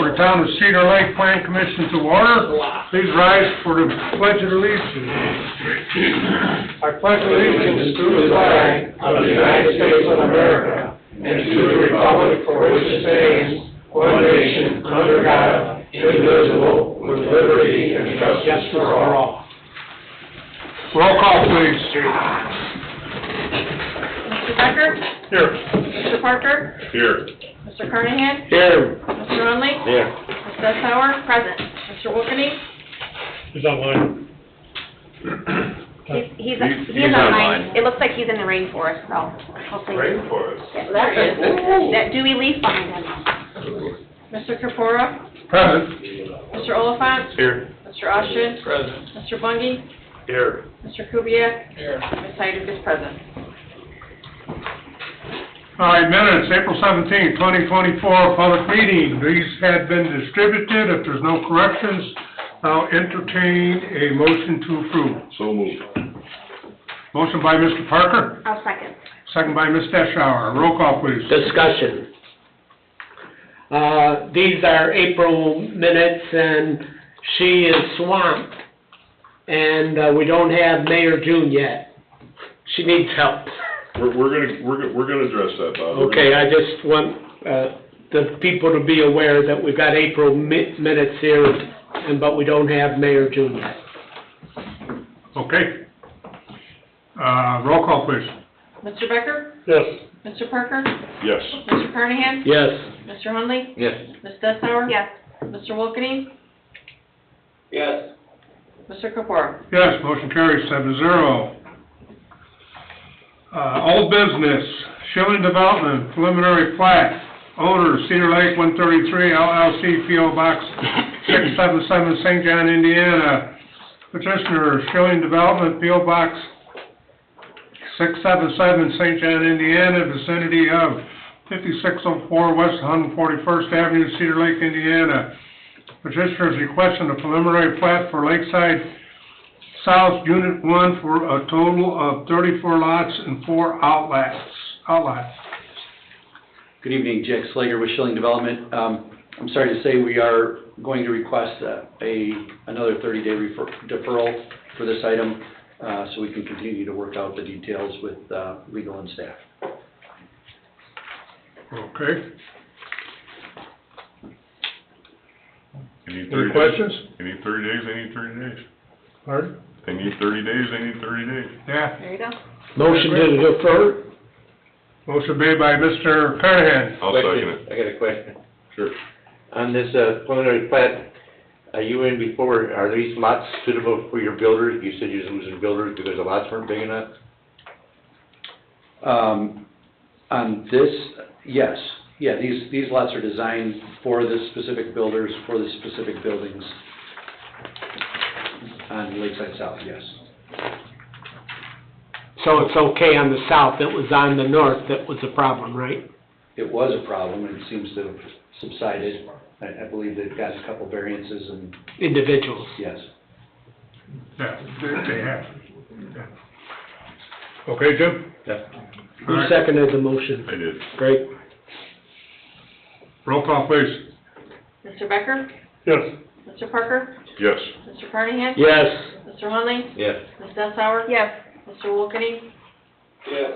for the Town of Cedar Lake Plan Commission to order. Please rise for the Pledge of Allegiance. I pledge allegiance to the flag of the United States of America and to the republic for which it stands, one nation, under God, indivisible, with liberty and justice for all. Roll call, please. Mr. Becker? Here. Mr. Parker? Here. Mr. Carnahan? Here. Mr. Hunley? Here. Ms. Stetshauer? Present. Mr. Wilkeny? He's online. He's He's online. online. It looks like he's in the rainforest, so hopefully. Rainforest. Yeah, that's it. That dewy leaf behind him. Mr. Corpora? Present. Mr. Oliphant? Here. Mr. Austin? Present. Mr. Bungie? Here. Mr. Kubiak? Here. Ms. Sykes is present. All right, minutes, April 17, 2024, public meeting. These had been distributed. If there's no corrections, I'll entertain a motion to approve. So moved. Motion by Mr. Parker, I'll second. second by Ms. Stetshauer. Roll call, please. Discussion. These are April minutes, and she is swamped, and we don't have May or June yet. She needs help. We're gonna address that, Bob. Okay, I just want the people to be aware that we've got April minutes here, but we don't have May or June yet. Okay. Roll call, please. Mr. Becker? Yes. Mr. Parker? Yes. Mr. Carnahan? Yes. Mr. Hunley? Yes. Ms. Stetshauer? Yes. Mr. Wilkeny? Yes. Mr. Corpora? Yes, motion carries 7-0. Old business, Schilling Development, preliminary plat, owner Cedar Lake 133 LLC, P.O. Box 677, St. John, Indiana. Petitioner, Schilling Development, P.O. Box 677, St. John, Indiana, vicinity of 5604 West 141st Avenue, Cedar Lake, Indiana. Petitioner is requesting a preliminary plat for Lakeside South Unit 1 for a total of 34 lots and 4 outlets. Good evening, Jack Slager with Schilling Development. I'm sorry to say we are going to request another 30-day deferral for this item so we can continue to work out the details with legal and staff. Okay. Any questions? They need 30 days, they need 30 days. Pardon? They need 30 days, they need 30 days. Yeah. There you go. Motion to defer? Motion made by Mr. Carnahan. I'll second it. I got a question. Sure. On this preliminary plat, you in before, are these lots suitable for your builders? You said you're losing builders because the lots weren't big enough? On this, yes. Yeah, these lots are designed for the specific builders, for the specific buildings on Lakeside South, yes. So it's okay on the south, it was on the north that was a problem, right? It was a problem, and it seems to have subsided. I believe they've got a couple variances, and Individuals. yes. Yeah, they have. Yeah. Okay, Jim? Yeah. Who seconded the motion? I did. Great. Roll call, please. Mr. Becker? Yes. Mr. Parker? Yes. Mr. Carnahan? Yes. Mr. Hunley? Yes. Ms. Stetshauer? Yes. Mr. Wilkeny? Yes.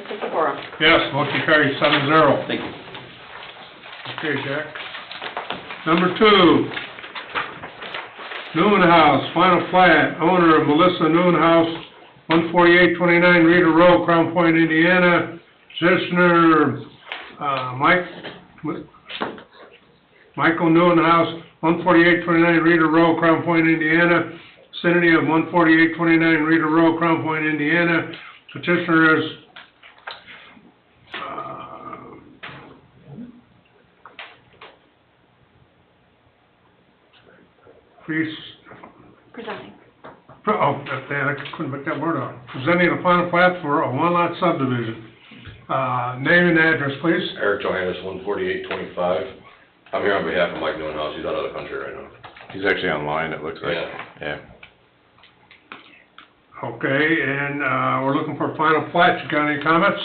Mr. Corpora? Yes, motion carries 7-0. Thank you. Okay, Jack. Number 2, Noonhouse, final plat, owner Melissa Noonhouse, 14829 Reeder Road, Crown Point, Indiana. Petitioner, Michael Noonhouse, 14829 Reeder Road, Crown Point, Indiana. Vicinity of 14829 Reeder Road, Crown Point, Indiana. Petitioner is Presenting. I couldn't make that word out. Presenting a final plat for a one-lot subdivision. Name and address, please. Eric Johannes, 14825. I'm here on behalf of Mike Noonhouse. He's out of the country right now. He's actually online, it looks like. Yeah. Okay, and we're looking for a final plat. You got any comments?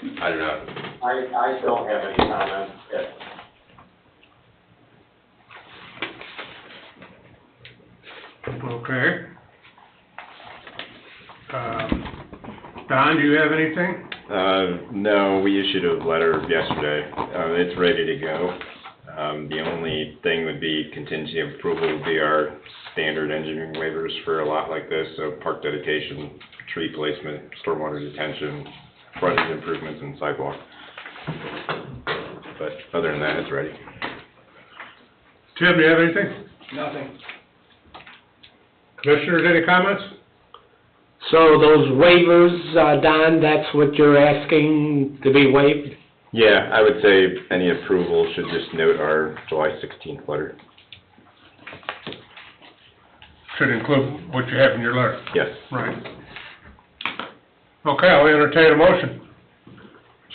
I do not. I don't have any comment. Okay. Don, do you have anything? No, we issued a letter yesterday. It's ready to go. The only thing would be contingency of approval would be our standard engineering waivers for a lot like this, so park dedication, tree placement, stormwater detention, frontage improvements, and sidewalk. But other than that, it's ready. Tim, do you have anything? Nothing. Commissioners, any comments? So those waivers, Don, that's what you're asking to be waived? Yeah, I would say any approval should just note our July 16th letter. Should include what you have in your letter. Yes. Right. Okay, I'll entertain a motion.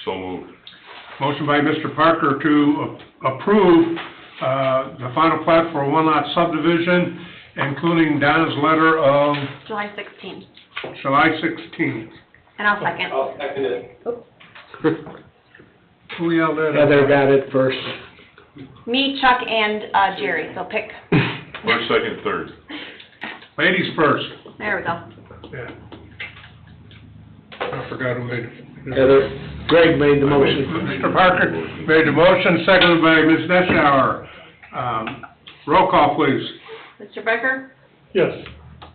So moved. Motion by Mr. Parker to approve, the final plat for a one-lot subdivision, including Don's letter of July 16th. July 16th. And I'll second. I'll second it. Who yelled at? Heather got it first. Me, Chuck, and Jerry, so pick. First, second, third. Ladies first. There we go. Yeah. I forgot who made it. Heather, Greg made the motion. Mr. Parker made the motion, seconded by Ms. Deschauer. Roll call, please. Mr. Becker? Yes.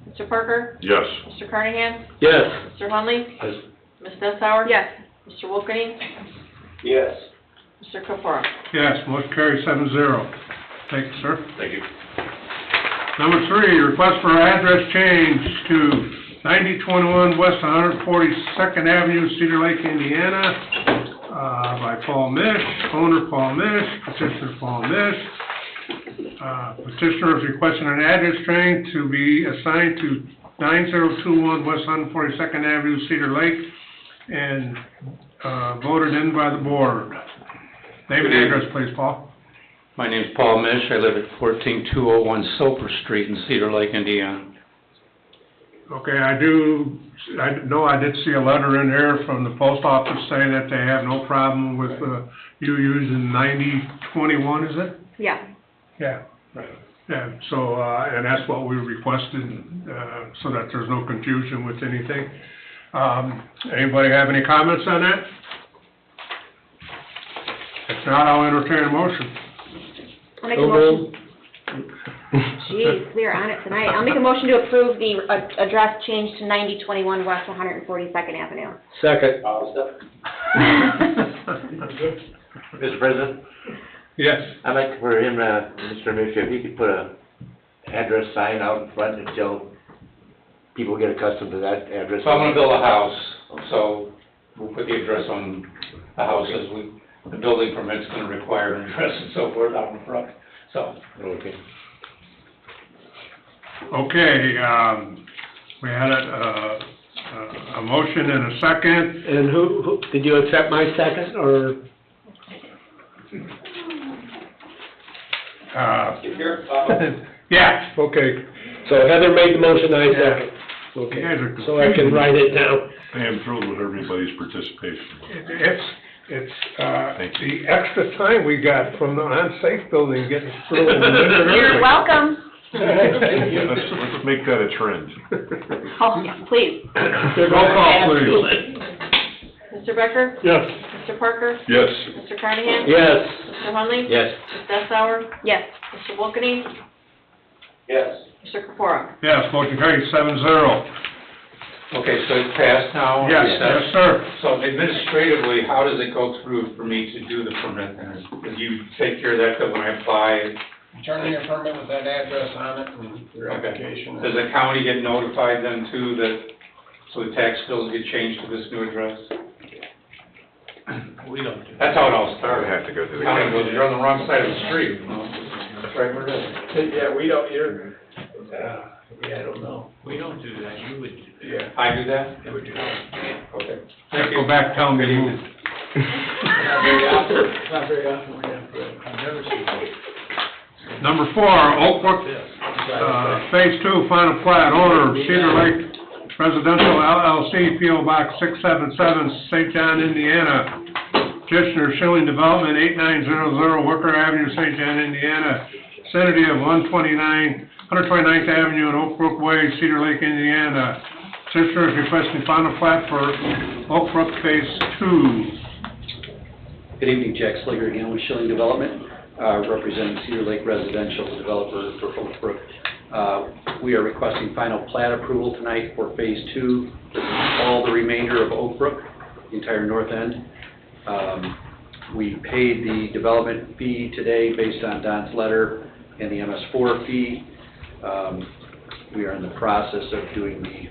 Mr. Parker? Yes. Mr. Carnahan? Yes. Mr. Hunley? Yes. Ms. Dessauer? Yes. Mr. Wolfgang? Yes. Mr. Capora? Yes, motion carries 7-0. Thank you, sir. Thank you. Number 3, request for address change to 9021 West 142nd Avenue, Cedar Lake, Indiana, by Paul Mish, owner Paul Mish, petitioner Paul Mish. Petitioner is requesting an address change to be assigned to 9021 West 142nd Avenue, Cedar Lake, and voted in by the board. Name and address, please, Paul. My name's Paul Mish. I live at 14201 Soper Street in Cedar Lake, Indiana. Okay, I did see a letter in there from the post office saying that they have no problem with you using 9021, is it? Yeah. Yeah. Right. Yeah, so, and that's what we requested, so that there's no confusion with anything. Anybody have any comments on that? If not, I'll entertain a motion. I'll make a motion. Jeez, we are on it tonight. I'll make a motion to approve the address change to 9021 West 142nd Avenue. Second. Mr. President, Yes. I'd like for him, Mr. Mish, if he could put a address sign out in front until people get accustomed to that address. So I'm gonna build a house, so we'll put the address on the house as the building permit's gonna require an address and so forth out in front, so. Okay. Okay, we had a motion and a second. And who, did you accept my second, or? Yeah, okay. So Heather made the motion, I second. You Okay, guys are so I can write it down. I am thrilled with everybody's participation. It's, Thank the extra time we got from the on-safe building getting through. You're welcome. Let's make that a trend. Oh, yes, please. Roll call, please. Mr. Becker? Yes. Mr. Parker? Yes. Mr. Carnahan? Yes. Mr. Hunley? Yes. Ms. Dessauer? Yes. Mr. Wolfgang? Yes. Mr. Capora? Yes, motion carries 7-0. Okay, so it's passed now? Yes, yes, sir. So administratively, how does it go through for me to do the permit then? Do you take care of that, that when I apply? Turn in your permit with that address on it and your Okay. application. Does the county get notified then too, that, so the tax bills get changed to this new address? We don't do That's how it all I started. would have to go through the County county. goes, you're on the wrong side of the street. That's right where it is. Yeah, we don't, I don't know. We don't do that, you would. Yeah. I do that? We would do that. Okay. Let's go back, tell them to move. Not very often we have, I've never seen that. Number 4, Oak Brook, Phase 2, final plat, owner Cedar Lake Residential LLC, P.O. Box 677, St. John, Indiana. Petitioner Schilling Development, 8900 Wicker Avenue, St. John, Indiana. Vicinity of 129th Avenue and Oak Brook Way, Cedar Lake, Indiana. Petitioner is requesting final plat for Oak Brook Phase 2. Good evening, Jack Slager again with Schilling Development, representing Cedar Lake Residential, the developer for Oak Brook. We are requesting final plat approval tonight for Phase 2. This is all the remainder of Oak Brook, the entire north end. We paid the development fee today based on Don's letter and the MS4 fee. We are in the process of doing the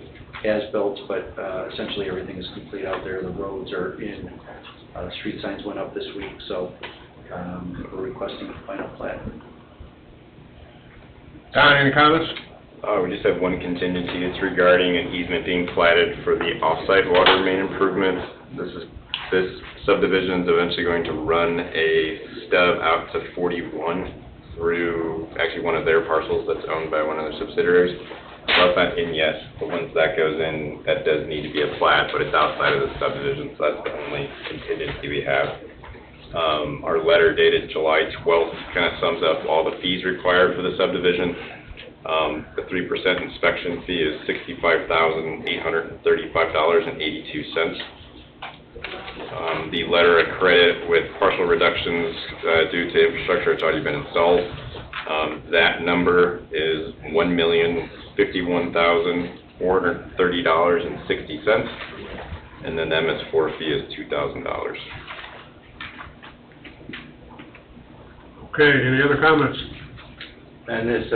as-built, but essentially everything is complete out there. The roads are in, street signs went up this week, so we're requesting a final plat. Don, any comments? We just have one contingency. It's regarding an easement being platted for the off-site water main improvement. This subdivision is eventually going to run a stub out to 41 through actually one of their parcels that's owned by one of their subsidiaries. Well, it's not in yet, but once that goes in, that does need to be a plat, but it's outside of the subdivision, so that's the only contingency we have. Our letter dated July 12th kind of sums up all the fees required for the subdivision. The 3% inspection fee is $65,835.82. The letter of credit with partial reductions due to infrastructure that's already been installed. That number is $1,051,430.60, and then the MS4 fee is $2,000. Okay, any other comments? And this,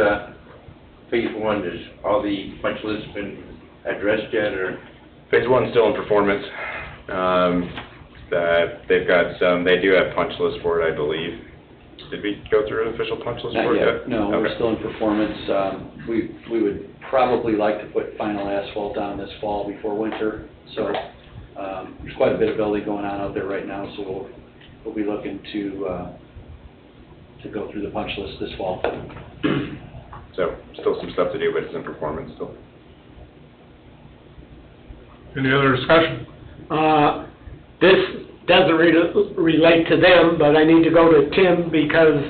Phase 1, is all the punch lists been addressed yet, or? Phase 1 is still in performance. That they've got some, they do have punch lists for it, I believe. Did we go through an official punch list for it yet? No, we're Okay. still in performance. We would probably like to put final asphalt down this fall before winter. So there's quite a bit of building going on out there right now, so we'll be looking to go through the punch list this fall. So, still some stuff to do, but it's in performance still. Any other discussion? This doesn't relate to them, but I need to go to Tim because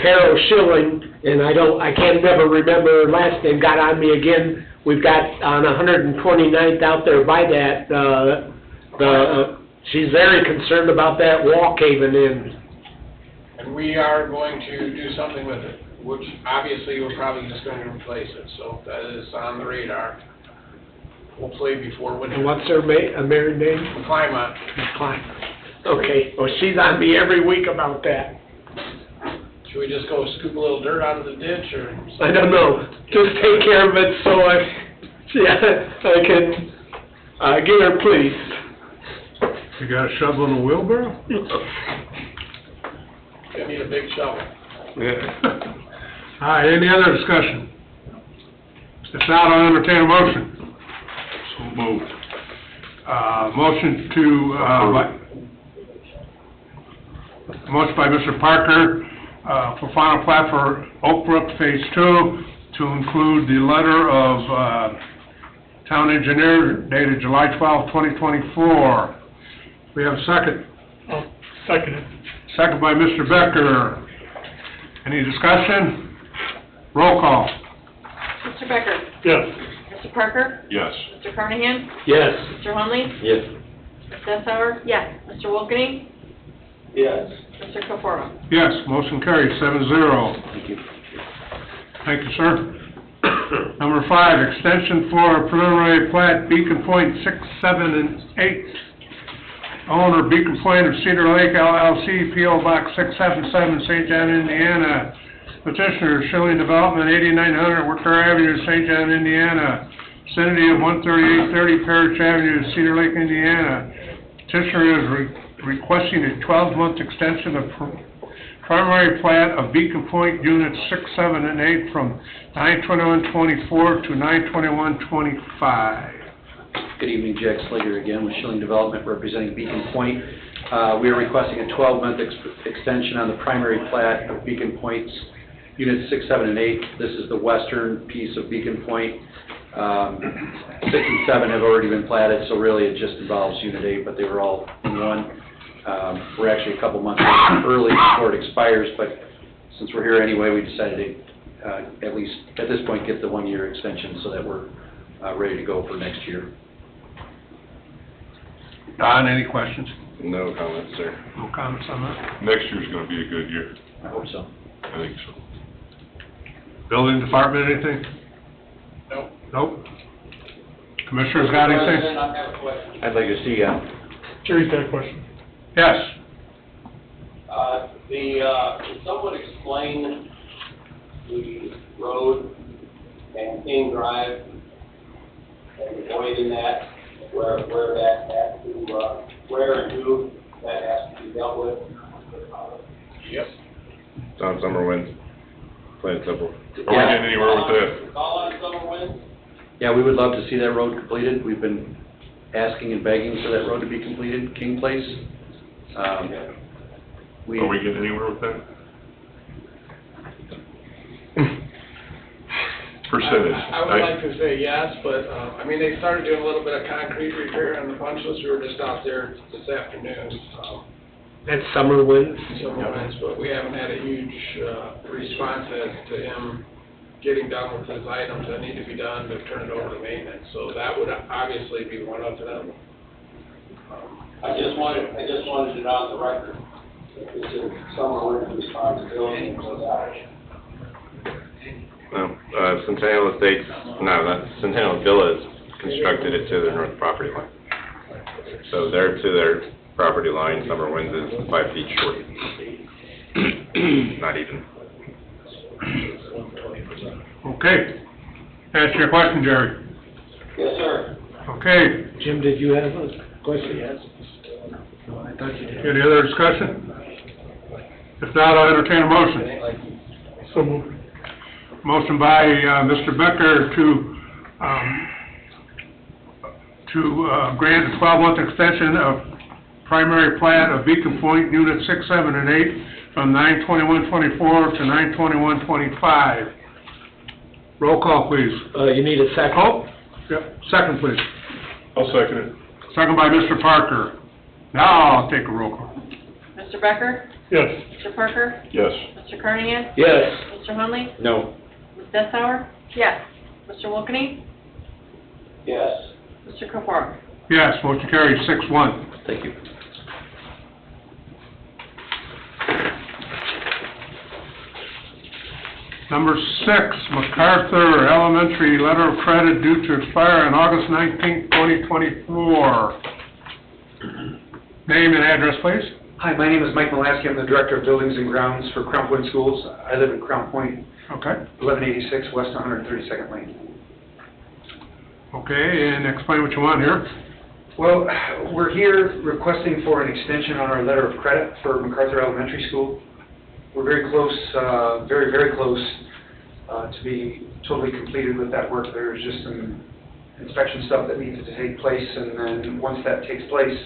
Carol Schilling, and I can't never remember her last name, got on me again. We've got on 129th out there by that, she's very concerned about that wall caving in. And we are going to do something with it, which obviously we're probably just going to replace it, so that is on the radar. Hopefully before winter. And what's her married name? Climate. Klein. Okay, well, she's on me every week about that. Should we just go scoop a little dirt out of the ditch, or? I don't know, just take care of it so I can get her pleased. You got a shovel and a wheelbarrow? I need a big shovel. Yeah. All right, any other discussion? If not, I'll entertain a motion. So moved. Motion by Mr. Parker, for final plat for Oak Brook Phase 2 to include the letter of, town engineer dated July 12, 2024. We have a second. Second it. Second by Mr. Becker. Any discussion? Roll call. Mr. Becker? Yes. Mr. Parker? Yes. Mr. Carnahan? Yes. Mr. Hunley? Yes. Ms. Dessauer? Yes. Mr. Wolfgang? Yes. Mr. Capola? Yes, motion carries 7-0. Thank you. Thank you, sir. Number 5, extension for preliminary plat Beacon Point 6, 7, and 8. Owner Beacon Point of Cedar Lake LLC, P.O. Box 677, St. John, Indiana. Petitioner Schilling Development, 8900 Wicker Avenue, St. John, Indiana. Vicinity of 13830 Parrish Avenue, Cedar Lake, Indiana. Petitioner is requesting a 12-month extension of primary plat of Beacon Point Units 6, 7, and 8 from 9/21/24 to 9/21/25. Good evening, Jack Slager again with Schilling Development, representing Beacon Point. We are requesting a 12-month extension on the primary plat of Beacon Point's Units 6, 7, and 8. This is the western piece of Beacon Point. 6 and 7 have already been platted, so really it just involves Unit 8, but they were all in one. We're actually a couple months early before it expires, but since we're here anyway, we decided to, at least at this point, get the 1-year extension so that we're ready to go for next year. Don, any questions? No comments, sir. No comments on that? Next year's gonna be a good year, I hope so. I think so. Building department, anything? Nope. Nope. Commissioners got anything? President, I have a question. I'd like to see, Jerry's got a question. Yes. Can someone explain the road and King Drive and the void in that, where that has to, where and who that has to be dealt with? Yep. It's on Summerwinds, plain and simple. Are we getting anywhere with that? Call on Summerwind? Yeah, we would love to see that road completed. We've been asking and begging for that road to be completed, King Place. Are we getting anywhere with that? Percentage. I would like to say yes, but, I mean, they started doing a little bit of concrete repair on the punch list. We were just out there this afternoon, That's Summerwinds. but we haven't had a huge, response as to him getting done with his items that need to be done to turn it over to maintenance. So that would obviously be one of them. I just wanted it on the record. It's a Summerwind's responsibility and goes out. No, Centennial Estates, no, not, Centennial Villas constructed it to their north property line. So they're to their property line, Summerwinds is 5 feet short. Not even. Okay. Answer your question, Jerry. Yes, sir. Okay. Jim, did you have a question? Yes. No, I thought you did. Any other discussion? If not, I'll entertain a motion. So moved. Motion by, Mr. Becker to grant a 12-month extension of primary plat of Beacon Point, Unit 6, 7, and 8, from 9/21/24 to 9/21/25. Roll call, please. You need a second? Oh, yep, second, please. I'll second it. Second by Mr. Parker. Now I'll take a roll call. Mr. Becker? Yes. Mr. Parker? Yes. Mr. Carnahan? Yes. Mr. Hunley? No. Ms. Dessauer? Yes. Mr. Wilkeny? Yes. Mr. Kokora? Yes, motion carries 6-1. Thank you. Number 6, MacArthur Elementary letter of credit due to expire on August 19th, 2024. Name and address, please. Hi, my name is Mike Molaski. I'm the Director of Buildings and Grounds for Crown Point Schools. I live in Crown Point, Okay. 1186 West 132nd Lane. Okay, and explain what you want here. Well, we're here requesting for an extension on our letter of credit for MacArthur Elementary School. We're very close, very, very close to be totally completed with that work. There's just some inspection stuff that needs to take place, and then once that takes place,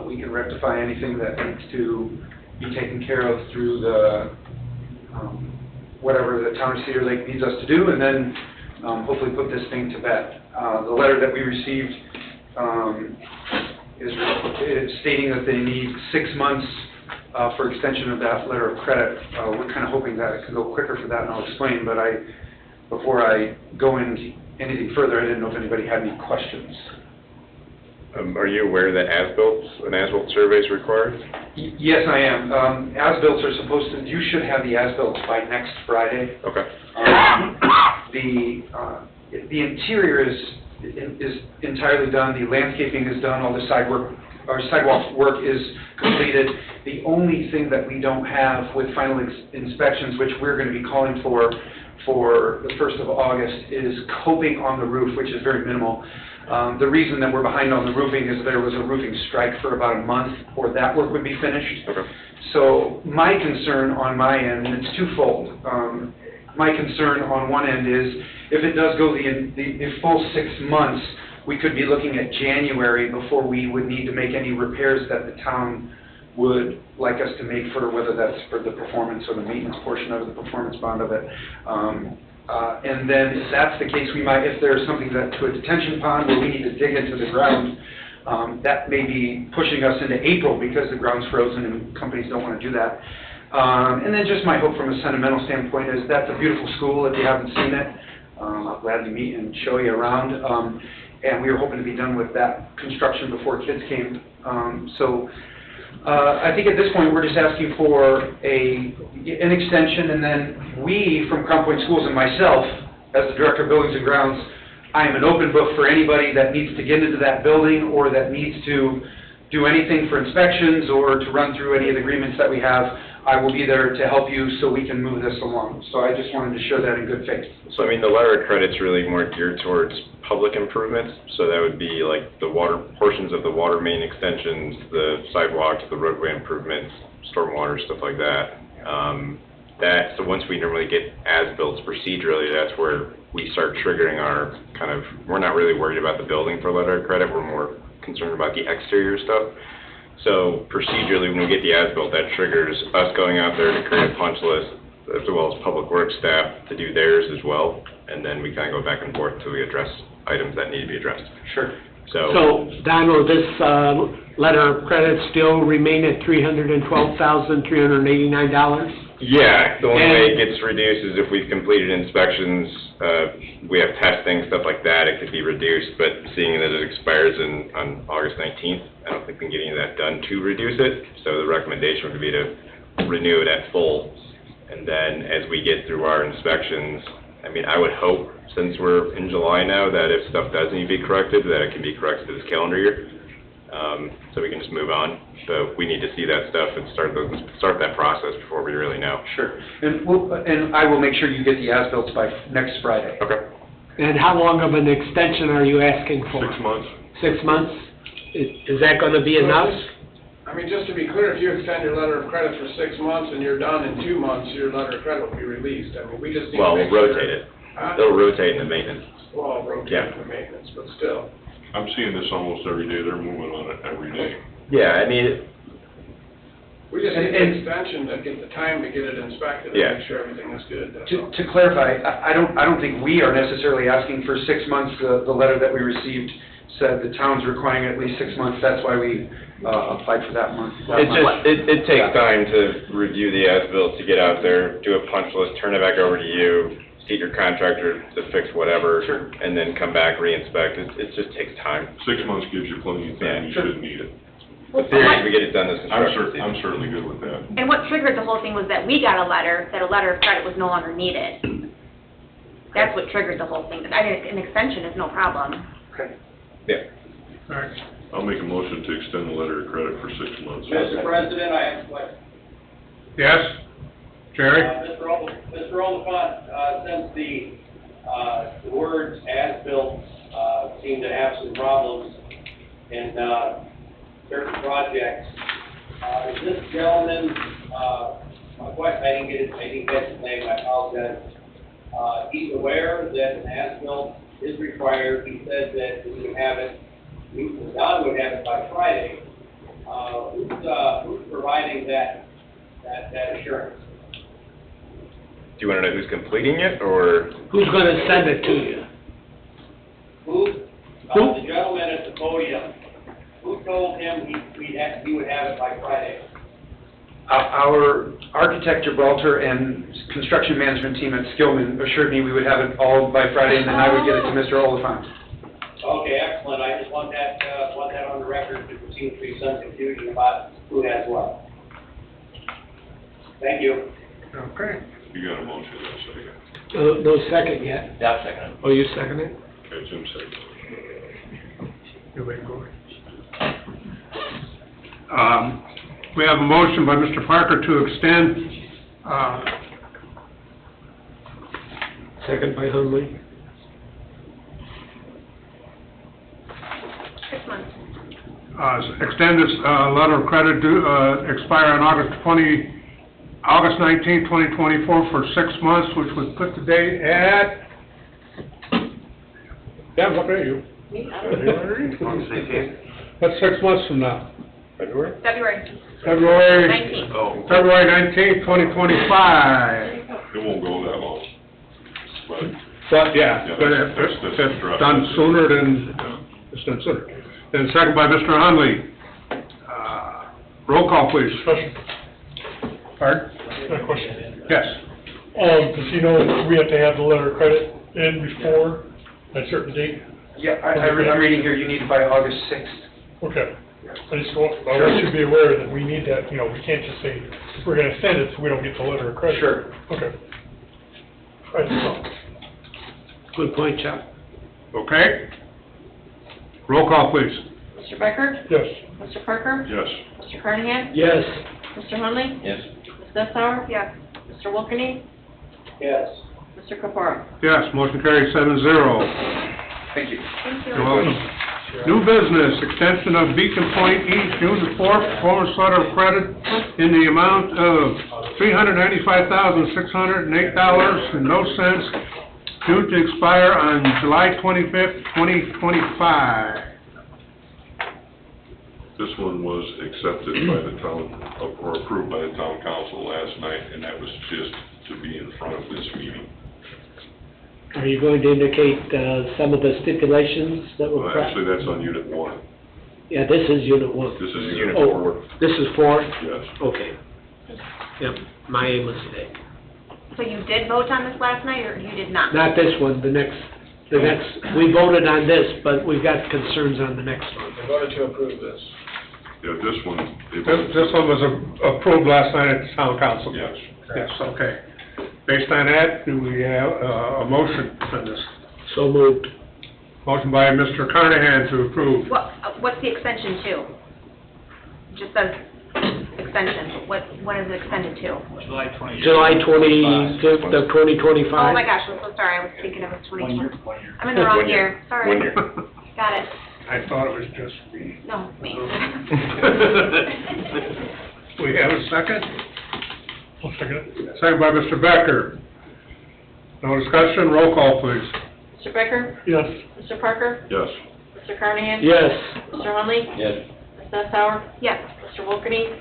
we can rectify anything that needs to be taken care of through the, whatever the town of Cedar Lake needs us to do, and then hopefully put this thing to bed. The letter that we received is stating that they need 6 months for extension of that letter of credit. We're kind of hoping that it could go quicker for that, and I'll explain, but before I go into anything further, I didn't know if anybody had any questions. Are you aware that an as-built survey is required? Yes, I am. As-bills are supposed to, you should have the as-bills by next Friday. Okay. The interior is entirely done, the landscaping is done, all the sidewalk work is completed. The only thing that we don't have with final inspections, which we're going to be calling for the 1st of August, is coping on the roof, which is very minimal. The reason that we're behind on the roofing is there was a roofing strike for about a month before that work would be finished. Okay. So my concern on my end, and it's twofold. My concern on one end is if it does go the full 6 months, we could be looking at January before we would need to make any repairs that the town would like us to make, for whether that's for the performance or the maintenance portion of the performance bond of it. And then if that's the case, we might, if there's something to a detention pond where we need to dig into the ground, that may be pushing us into April because the ground's frozen and companies don't want to do that. And then just my hope from a sentimental standpoint is that's a beautiful school if you haven't seen it. I'll gladly meet and show you around. And we were hoping to be done with that construction before kids came. I think at this point, we're just asking for an extension, and then we, from Crown Point Schools and myself, as the Director of Buildings and Grounds, I am an open book for anybody that needs to get into that building or that needs to do anything for inspections or to run through any of the agreements that we have. I will be there to help you so we can move this along. So I just wanted to show that in good faith. So I mean, the letter of credit's really more geared towards public improvements, so that would be like the water, portions of the water main extensions, the sidewalks, the roadway improvements, stormwater, stuff like that. So once we normally get as-built procedurally, that's where we start triggering our kind of, we're not really worried about the building for letter of credit, we're more concerned about the exterior stuff. So procedurally, when we get the as-built, that triggers us going out there to create a punch list, as well as public works staff to do theirs as well, and then we kind of go back and forth until we address items that need to be addressed. Sure. So, Don, will this letter of credit still remain at $312,389? Yeah, the only way it gets reduced is if we've completed inspections, we have testing, stuff like that, it could be reduced, but seeing that it expires on August 19th, I don't think we can get any of that done to reduce it, so the recommendation would be to renew it at full, and then as we get through our inspections, I mean, I would hope, since we're in July now, that if stuff does need to be corrected, that it can be corrected this calendar year, so we can just move on. But we need to see that stuff and start that process before we really know. Sure. And I will make sure you get the as-bills by next Friday. Okay. And how long of an extension are you asking for? 6 months. 6 months? Is that going to be enough? I mean, just to be clear, if you extend your letter of credit for 6 months and you're done in 2 months, your letter of credit will be released. I mean, we just need to Well, make we'll sure. rotate it. Huh? They'll rotate in the maintenance. Well, rotate Yeah. the maintenance, but still. I'm seeing this almost every day, they're moving on it every day. Yeah, I mean, We just need an extension to get the time to get it inspected Yeah. and make sure everything is good, that's all. To clarify, I don't think we are necessarily asking for 6 months. The letter that we received said the town's requiring at least 6 months. That's why we applied for that month. it takes time to review the as-built, to get out there, do a punch list, turn it back over to you, get your contractor to fix whatever, Sure. and then come back, re-inspect. It just takes time. 6 months gives you plenty of time, you Sure. shouldn't need it. The theory is we get it done this I'm construction season. I'm certainly good with that. And what triggered the whole thing was that we got a letter that a letter of credit was no longer needed. That's what triggered the whole thing. I mean, an extension is no problem. Okay. Yeah. All right. I'll make a motion to extend the letter of credit for 6 months. Mr. President, I have a question. Yes? Jerry? Mr. Oliphant, since the words as-built seem to have some problems in certain projects, is this gentleman, my question, I didn't get his name, I apologize. He's aware that an as-built is required. He said that we would have it, Don would have it by Friday. Who's providing that assurance? Do you want to know who's completing it, or? Who's going to send it to you? Who? The gentleman at the podium. Who told him he would have it by Friday? Our architect Gibraltar and construction management team at Skillman assured me we would have it all by Friday, and then I would get it to Mr. Oliphant. Okay, excellent. I just want that on the record, because there seems to be some confusion about who has what. Thank you. Okay. You got a motion, I'll second. No second yet. Yeah, second. Oh, you second it? Okay, Jim second. You wait, go ahead. We have a motion by Mr. Parker to extend, Second by Hunley. 6 months. extend this, letter of credit due, expire on August 19th, 2024 for 6 months, which would put the date at, yeah, what are you? That's 6 months from now. February? February February 19th. Oh, February 19th, 2025. it won't go that long. but, But, Yeah, but if that's if the it's thrust. done sooner, then it's done sooner. And second by Mr. Hunley. Roll call, please. Pardon? A question. Yes. Does he know that we have to have the letter of credit in before a certain date? Yeah, I'm reading here, you need it by August 6th. Okay. I just want, I want you to be aware that we need that, you know, we can't just say, we're gonna send it, so we don't get the letter of credit. Sure. Okay. All right, that's all. Good point, Chuck. Okay. Roll call, please. Mr. Becker? Yes. Mr. Parker? yes. Mr. Carnahan? Yes. Mr. Hunley? Yes. Ms. Dessauer? Yes. Mr. Wilkins? Yes. Mr. Caparella? Yes, motion carries 7-0. Thank you. Thank you. You're welcome. New business, extension of Beacon Point East, June the 4th, performance letter of credit in the amount of $395,608.00, due to expire on July 25th, 2025. This one was accepted by the town, or approved by the town council last night, and that was just to be in front of this meeting. Are you going to indicate, some of the stipulations that were? Well, actually, that's on unit 1. Yeah, this is unit 1. This is unit Oh, 4. This is 4? Yes. Okay. Yep, my aim was today. So you did vote on this last night, or you did not? Not this one, the next, we voted on this, but we've got concerns on the next one. We voted to approve this. Yeah, this one, This one was approved last night at the town council. yes. Yes, okay. Based on that, do we have a motion on this? So moved. Motion by Mr. Carnahan to approve. What's the extension to? Just says extension, what is it extended to? July 20th. July 25th of 2025. Oh my gosh, I'm so sorry, I was thinking it was 2020. I'm in the wrong year, sorry. 1 year. Got it. I thought it was just me. No, me. We have a second? I'll second it. Second by Mr. Becker. No discussion, roll call, please. Mr. Becker? Yes. Mr. Parker? Yes. Mr. Carnahan? Yes. Mr. Hunley? Yes. Ms. Dessauer? Yes. Mr. Wilkins?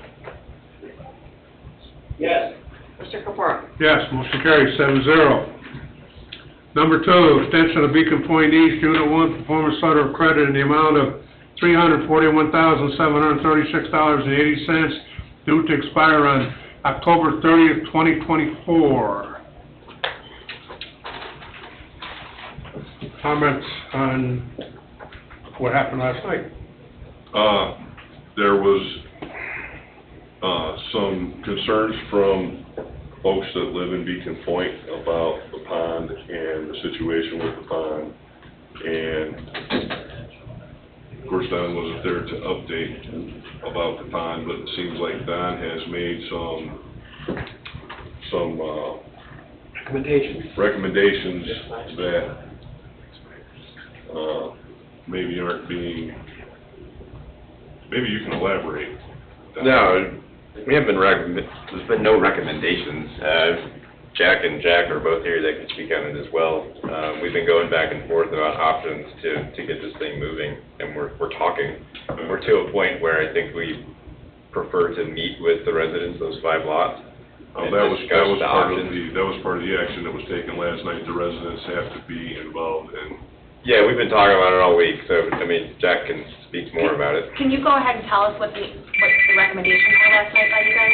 Yes. Mr. Caparella? Yes, motion carries 7-0. Number 2, extension of Beacon Point East, Unit 1, performance letter of credit in the amount of $341,736.80, due to expire on October 30th, 2024. Comments on what happened last night? There was, some concerns from folks that live in Beacon Point about the pond and the situation with the pond. And, of course, Don wasn't there to update about the pond, but it seems like Don has made some recommendations that, maybe aren't being, maybe you can elaborate. Don. No, we haven't been there's been no recommendations. Jack and Jack are both here that can speak on it as well. We've been going back and forth about options to get this thing moving, and we're talking. We're to a point where I think we prefer to meet with the residents of those 5 lots. That and was discuss the part of options. that was part of the action that was taken last night. The residents have to be involved in. Yeah, we've been talking about it all week, so, I mean, Jack can speak more about it. Can you go ahead and tell us what the recommendations were last night by you guys?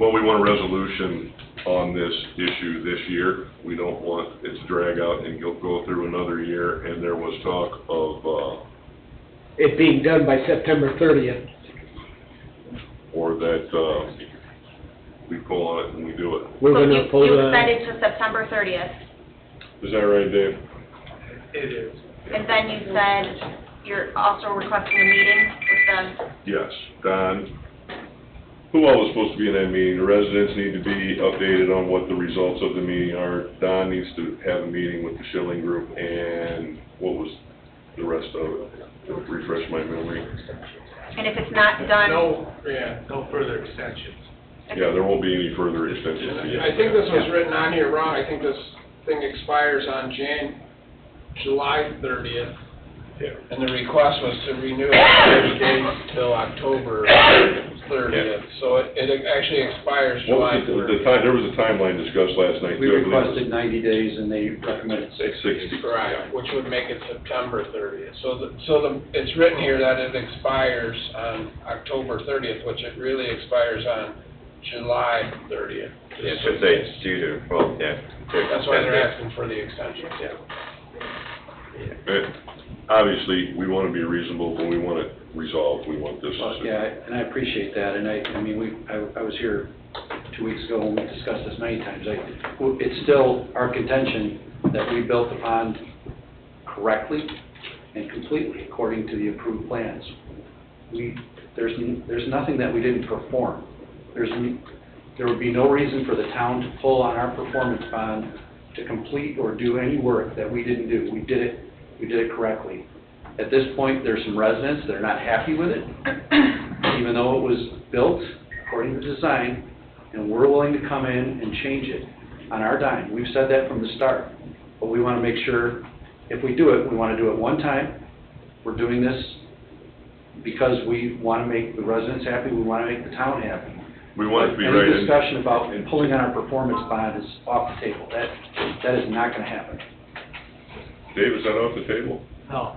Well, we want a resolution on this issue this year. We don't want it to drag out and go through another year, and there was talk of, It being done by September 30th. or that, we pull on it and we do it. We're So gonna pull you the, extended to September 30th, Is that right, Dave? It is. and then you said you're also requesting a meeting with the, Yes, Don, who all was supposed to be in that meeting? The residents need to be updated on what the results of the meeting are. Don needs to have a meeting with the Schilling Group, and what was the rest of it? Refresh my memory. and if it's not done, No further extensions. Yeah, there won't be any further extensions. I think this was written on here wrong. I think this thing expires on July 30th. And the request was to renew it 30 days till October 30th, so it actually expires What July was the 30th. time, there was a timeline discussed last night. We too, I believe. requested 90 days and they recommended 60. 60. Right, which would make it September 30th. It's written here that it expires on October 30th, which it really expires on July 30th. Yeah, should say it's due to, well, yeah. That's why they're asking for the extension. Obviously, we want to be reasonable, but we want it resolved, we want this. Yeah, and I appreciate that, and I mean, I was here 2 weeks ago when we discussed this many times. It's still our contention that we built the pond correctly and completely according to the approved plans. There's nothing that we didn't perform. There would be no reason for the town to pull on our performance bond to complete or do any work that we didn't do. We did it correctly. At this point, there's some residents that are not happy with it, even though it was built according to design, and we're willing to come in and change it on our dime. We've said that from the start, but we want to make sure, if we do it, we want to do it one time. We're doing this because we want to make the residents happy, we want to make the town happy. We want it to be right. Any discussion about pulling on our performance bond is off the table. That is not going to happen. Dave, is that off the table? No,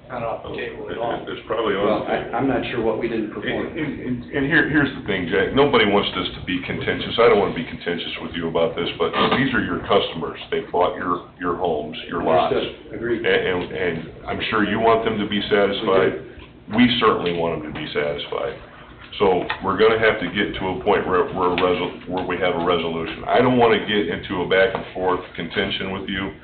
not off the table at all. It's probably Well, on the table. I'm not sure what we didn't perform. And here's the thing, Jack, nobody wants this to be contentious, I don't want to be contentious with you about this, but these are your customers, they bought your homes, your lots. Understood. Agreed. And I'm sure you want them to be satisfied, we certainly want them to be satisfied. So we're gonna have to get to a point where we have a resolution. I don't wanna get into a back and forth contention with you,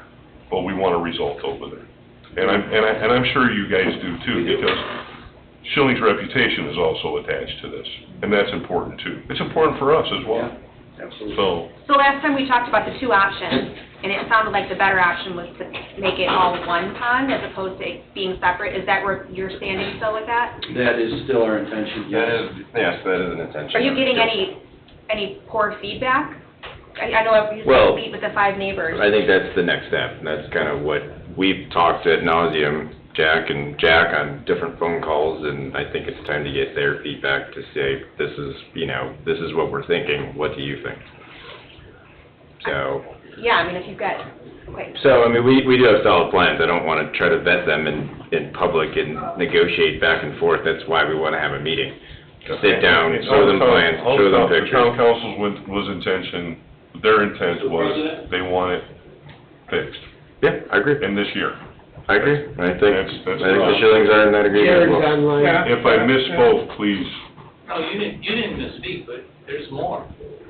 but we want a result over there. And I'm sure you guys do too, because Schilling's reputation is also attached to this, and that's important too. It's important for us as well. Yeah, absolutely. So last time we talked about the two options, and it sounded like the better option was to make it all one pond as opposed to being separate. Is that where you're standing still with that? That is still our intention, yes. Yes, that is an intention. Are you getting any poor feedback? I know you Well, meet with the 5 neighbors. I think that's the next step. That's kind of what we've talked ad nauseum, Jack and Jack, on different phone calls, and I think it's time to get their feedback to say, this is what we're thinking, what do you think? So. Yeah, I mean, if you've got, okay. So, I mean, we do have solid plans. I don't want to try to vet them in public and negotiate back and forth. That's why we want to have a meeting. Sit down, show them plans, show them The town pictures. council's intention, their intent was, they want it fixed. Yeah, I agree. In this year. I agree. I think That's the Schillings are in that agreement as Jared's well. online. If I misspoke, please. No, you didn't misspeak, but there's more.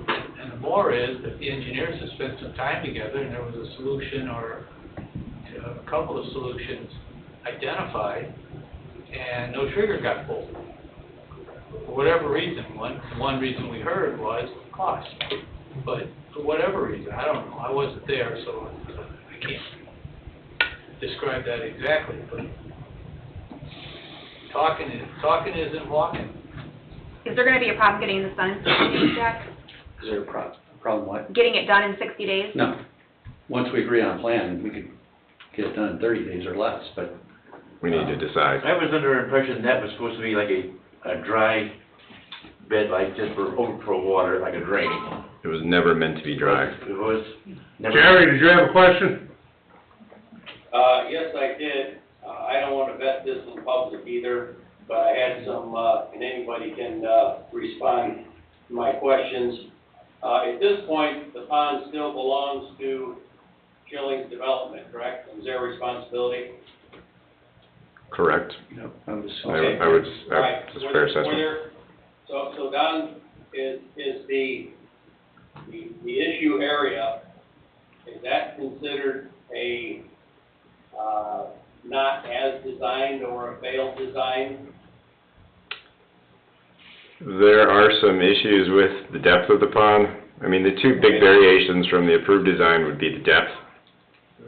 And the more is that the engineers have spent some time together and there was a solution or a couple of solutions identified and no trigger got pulled. For whatever reason, one reason we heard was cost. But for whatever reason, I don't know, I wasn't there, so I can't describe that exactly, but talking isn't walking. Is there gonna be a problem getting this done in 60 days, Jack? Is there a problem what? Getting it done in 60 days? No. Once we agree on a plan, we could get it done in 30 days or less, but. We need to decide. I was under the impression that was supposed to be like a dry bed, like just for overflow water, like a drain. It was never meant to be dry. It was never. Jerry, did you have a question? Yes, I did. I don't want to vet this in public either, but I had some, and anybody can respond to my questions. At this point, the pond still belongs to Schilling's Development, correct? It's their responsibility? Correct. No, I was. I would, Right. that's a fair assessment. So Don, is the issue area, is that considered a, not as designed or a failed design? There are some issues with the depth of the pond. I mean, the two big variations from the approved design would be the depth.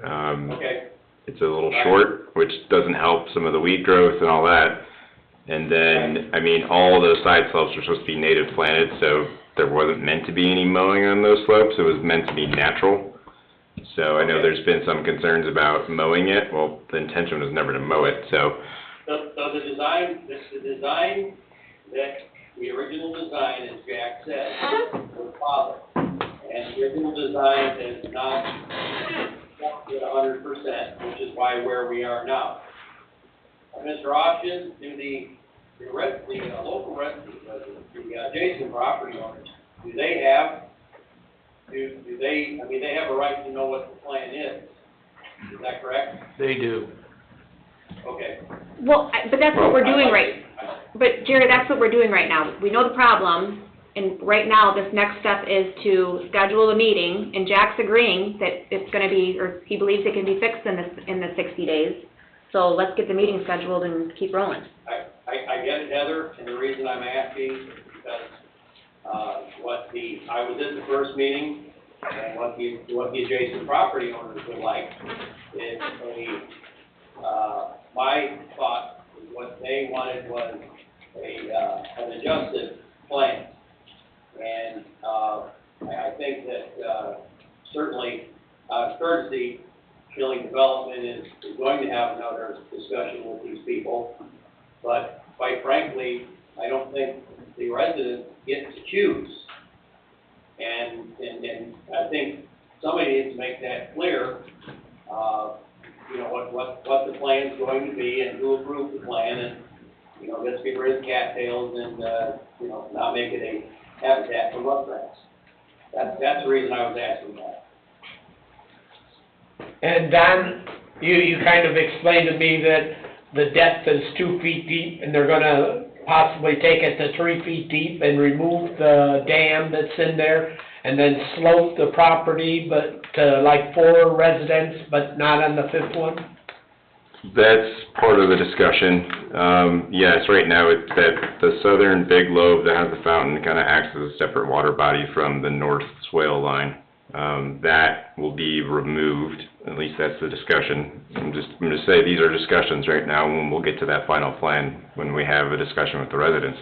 Okay. It's a little short, which doesn't help some of the weed growth and all that. And then, I mean, all those side slopes are supposed to be native planted, so there wasn't meant to be any mowing on those slopes. It was meant to be natural. So I know there's been some concerns about mowing it. Well, the intention was never to mow it, so. So the design that the original design, as Jack said, was followed. And the original design is not at 100%, which is why where we are now. Mr. Option, do the local residents, the adjacent property owners, do they have a right to know what the plan is? Is that correct? They do. Okay. Well, but that's what we're doing but Jerry, that's what we're doing right now. We know the problem, and right now, this next step is to schedule a meeting, and Jack's agreeing that it's gonna be, or he believes it can be fixed in the 60 days. So let's get the meeting scheduled and keep rolling. I get it, Heather, and the reason I'm asking is because, I was at the first meeting, and what the adjacent property owners would like is my thought, is what they wanted was an adjusted plan. And, I think that, certainly, courtesy, Schilling Development is going to have another discussion with these people. But quite frankly, I don't think the residents get to choose. And I think somebody needs to make that clear, what the plan's going to be and who approved the plan, and, let's get rid of cattails and, not make it a habitat for muskrats. That's the reason I was asking that. And Don, you kind of explained to me that the depth is 2 feet deep, and they're gonna possibly take it to 3 feet deep and remove the dam that's in there, and then slope the property, but to like 4 residents, but not on the 5th one? That's part of the discussion. Yes, right now, it's that the southern big lobe that has the fountain kind of acts as a separate water body from the north swale line. That will be removed, at least that's the discussion. I'm just say these are discussions right now, and we'll get to that final plan when we have a discussion with the residents.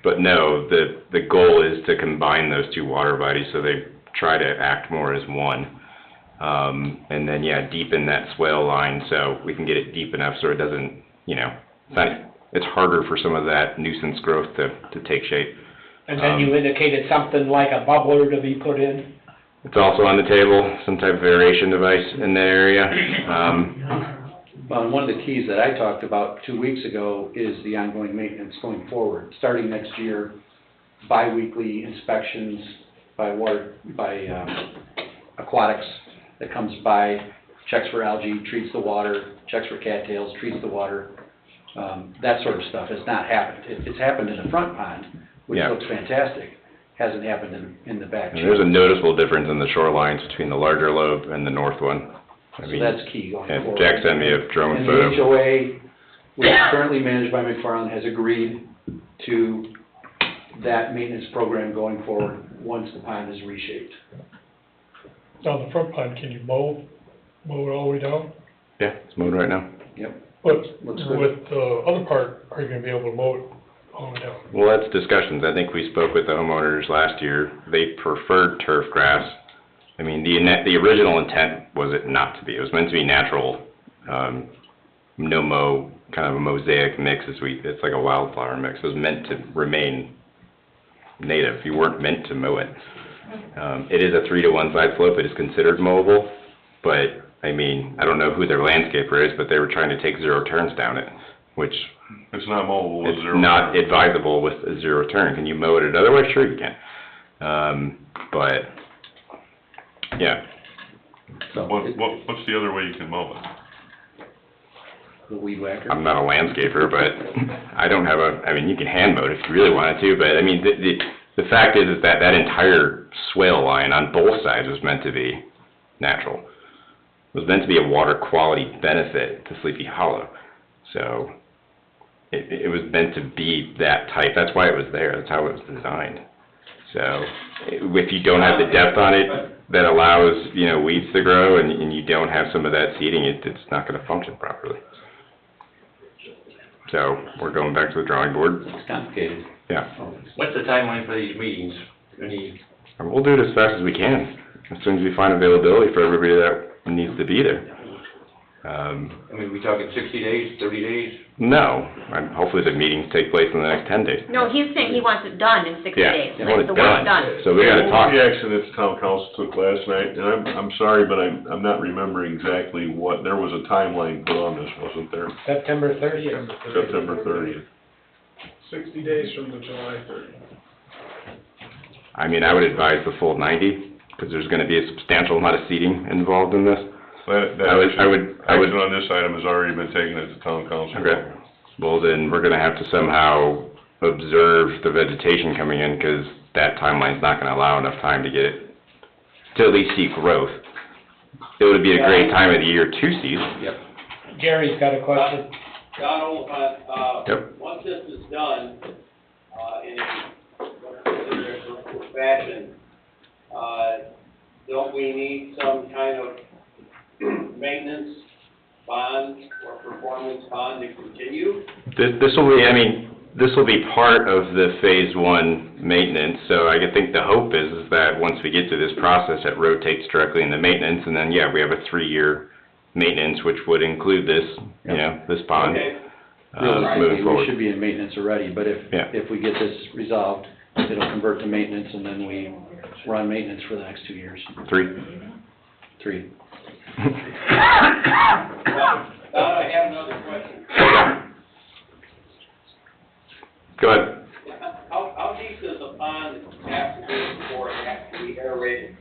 But no, the goal is to combine those 2 water bodies so they try to act more as one. And then, deepen that swale line so we can get it deep enough so it doesn't, it's harder for some of that nuisance growth to take shape. And then you indicated something like a bubbler to be put in? It's also on the table, some type of aeration device in that area. Well, one of the keys that I talked about 2 weeks ago is the ongoing maintenance going forward. Starting next year, bi-weekly inspections by aquatics that comes by, checks for algae, treats the water, checks for cattails, treats the water. That sort of stuff has not happened. It's happened in the front pond, which looks fantastic. Hasn't happened in the back. And there's a noticeable difference in the shorelines between the larger lobe and the north one. So that's key going forward. Jack sent me a drone photo. And the HOA, which is currently managed by McFarland, has agreed to that maintenance program going forward once the pond is reshaped. Now, the front pond, can you mow it all the way down? Yeah, it's mowed right now. Yep. But Looks good. with the other part, are you gonna be able to mow it all the way down? Well, that's discussions. I think we spoke with the homeowners last year. They preferred turf grass. I mean, the original intent was it not to be. It was meant to be natural, no-mow, kind of a mosaic mix. It's like a wildflower mix. It was meant to remain native. You weren't meant to mow it. It is a 3-to-1 side slope. It is considered mowable, but I mean, I don't know who their landscaper is, but they were trying to take 0 turns down it, which It's not mowable with it's 0 not turn. advisable with a 0 turn. Can you mow it otherwise? Sure you can. But, yeah. So What's the other way you can mow it? the weed whacker. I'm not a landscaper, but I don't have I mean, you can hand mow it if you really wanted to, but I mean, the fact is that entire swale line on both sides was meant to be natural. It was meant to be a water quality benefit to Sleepy Hollow. So it was meant to be that type. That's why it was there. That's how it was designed. So if you don't have the depth on it that allows, weeds to grow and you don't have some of that seeding, it's not going to function properly. So we're going back to the drawing board. It's complicated. Yeah. What's the timeline for these meetings? We'll do it as fast as we can, as soon as we find availability for everybody that needs to be there. I mean, we talking 60 days, 30 days? No, hopefully the meetings take place in the next 10 days. No, he's saying he wants it done in 60 Yeah, days, he like wants the it work done. done. So we gotta talk. The action that the town council took last night, and I'm sorry, but I'm not remembering exactly what, there was a timeline put on this, wasn't there? September 30th. September 30th. 60 days from the July 30th. I mean, I would advise the full 90, because there's gonna be a substantial amount of seating involved in this. That I would- action on this item has already been taken at the town council. Okay. Well, then, we're gonna have to somehow observe the vegetation coming in, because that timeline's not gonna allow enough time to get it, to at least see growth. It would be a great time of the year to see it. Yep. Gary's got a question. John Oliphant, Yep. once this is done, in a fashion, don't we need some kind of maintenance bond or performance bond to continue? This will be, I mean, this will be part of the phase one maintenance, so I think the hope is that once we get through this process, it rotates directly into maintenance, and then, yeah, we have a 3-year maintenance, which would include this, you know, this pond, Okay. moving Realistically, we forward. should be in maintenance already, but Yeah. if we get this resolved, it'll convert to maintenance, and then we're on maintenance for the next 2 years, 3. 3. Don, I have another question. Go ahead. How deep does a pond have to be before it has to be aerated?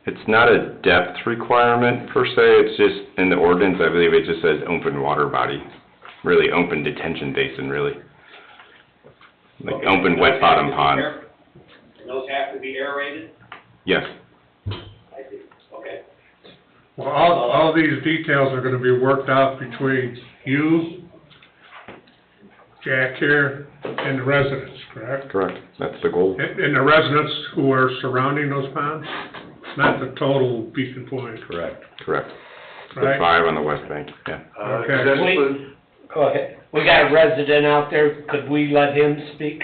It's not a depth requirement per se, it's just, in the ordinance, I believe it just says open water body. Really, open detention basin, really. Like Okay, open those wet have bottom to be pond. And those have to be aerated? Yes. I see, okay. Well, all these details are gonna be worked out between you, Jack here, and the residents, correct? Correct, that's the goal. And the residents who are surrounding those ponds, not the total Beacon Point, Correct. Correct. The right? 5 on the west bank, yeah. Okay. Go ahead. We got a resident out there, could we let him speak?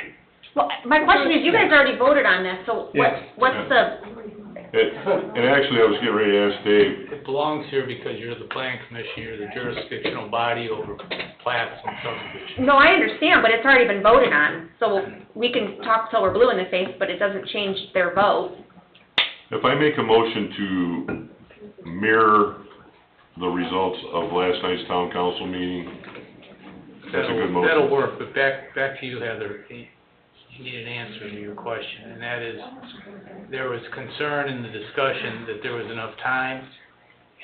Well, my question is, you guys already voted on this, so what's the, And actually, I was getting ready to ask Dave, It belongs here because you're the planning commission, you're the jurisdictional body over plats and subdivisions. no, I understand, but it's already been voted on, so we can talk till we're blue in the face, but it doesn't change their vote. if I make a motion to mirror the results of last night's town council meeting, that's a good motion. That'll work, but back to you, Heather. You need an answer to your question, and that is, there was concern in the discussion that there was enough time,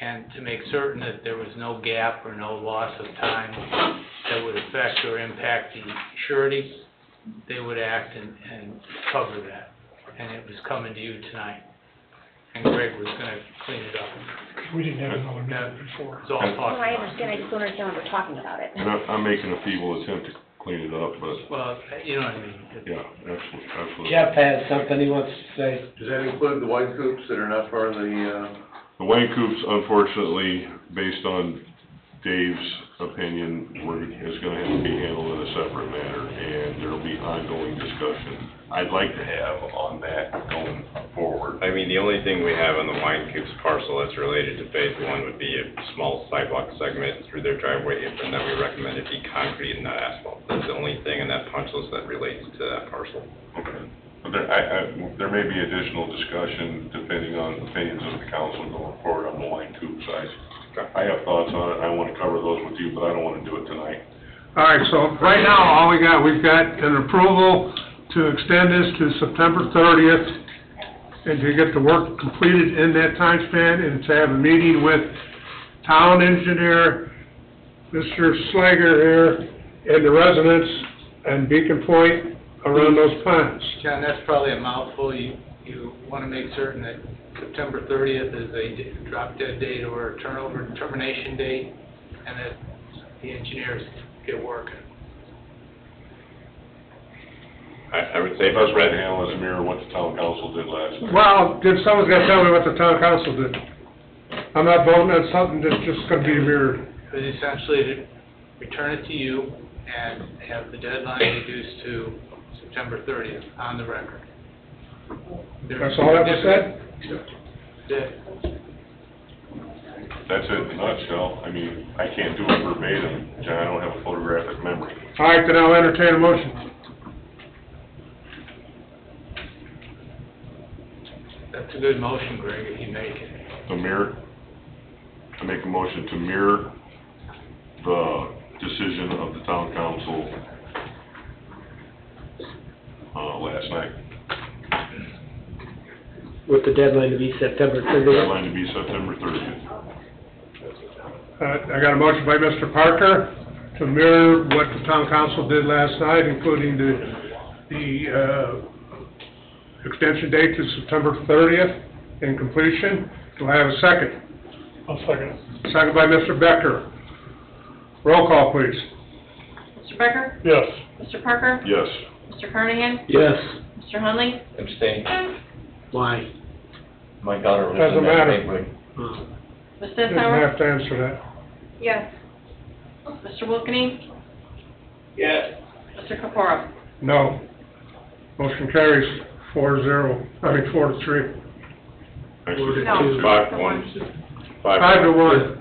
and to make certain that there was no gap or no loss of time that would affect or impact the surety, they would act and cover that. And it was coming to you tonight, and Greg was gonna clean it up. We didn't have another That meeting before. was all No, talked I about. understand, I just don't understand why we're talking about it. And I'm making a feeble attempt to clean it up, but, Well, you know what I mean. yeah, absolutely. Jeff has something he wants to say. Does that include the white coops that are not part of the, The Wayne Coops, unfortunately, based on Dave's opinion, is gonna have to be handled in a separate manner, and there'll be ongoing discussion I'd like to have on that going forward. I mean, the only thing we have on the Wine Coops parcel that's related to phase one would be a small sidewalk segment through their driveway apron that we recommend it be concrete and not asphalt. That's the only thing in that punch list that relates to that parcel. Okay. But there may be additional discussion depending on opinions of the council going forward on the Wine Coop side. I have thoughts on it, I wanna cover those with you, but I don't wanna do it tonight. All right, so right now, we've got an approval to extend this to September 30th, and to get the work completed in that time span, and to have a meeting with town engineer, Mr. Slager here, and the residents and Beacon Point around those ponds. John, that's probably a mouthful. You want to make certain that September 30th is a drop dead date or a termination date, and that the engineers get working. I would say That's for right, red, handle is mirror what the town council did last night. Well, someone's gotta tell me what the town council did. I'm not voting on something that's just gonna be mirrored. But essentially, to return it to you and have the deadline reduced to September 30th on the record. That's all that was said? That- That's it in a nutshell. I mean, I can't do it verbatim, John, I don't have a photographic memory. All right, then I'll entertain a motion. That's a good motion, Greg, if you make it. I make a motion to mirror the decision of the town council, last night. With the deadline to be September 30th. Deadline to be September 30th. I got a motion by Mr. Parker to mirror what the town council did last night, including the extension date to September 30th in completion. Do I have a second? I'll second it. Second by Mr. Becker. Roll call, please. Mr. Becker? Yes. Mr. Parker? Yes. Mr. Carnahan? Yes. Mr. Hunley? Abstain. Why? My daughter was Doesn't in that matter. neighborhood. Ms. You don't Sensauer? have to answer that. Yes. Mr. Wilkie? Yes. Mr. Kapora? No. Motion carries 4-3. Actually, No. 5-1. 5-1.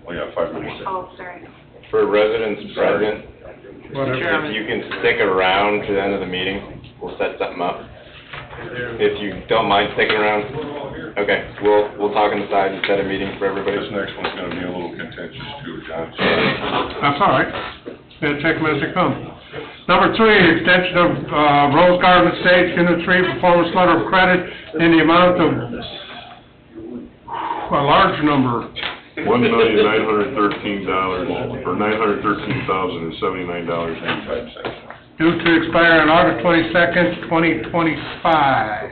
Oh, yeah, 5-1. Oh, sorry. For residents present, Whatever. if you can stick around to the end of the meeting, we'll set something up. If you don't mind sticking around, okay, we'll talk on the side and set a meeting for everybody. This next one's gonna be a little contentious too, John. That's all right. Gotta take them as they come. Number 3, extension of Rose Garden Estates, Unit 3, performance letter of credit in the amount of a large number. $1,913,000, or $913,079.85. Due to expire on August 22nd, 2025.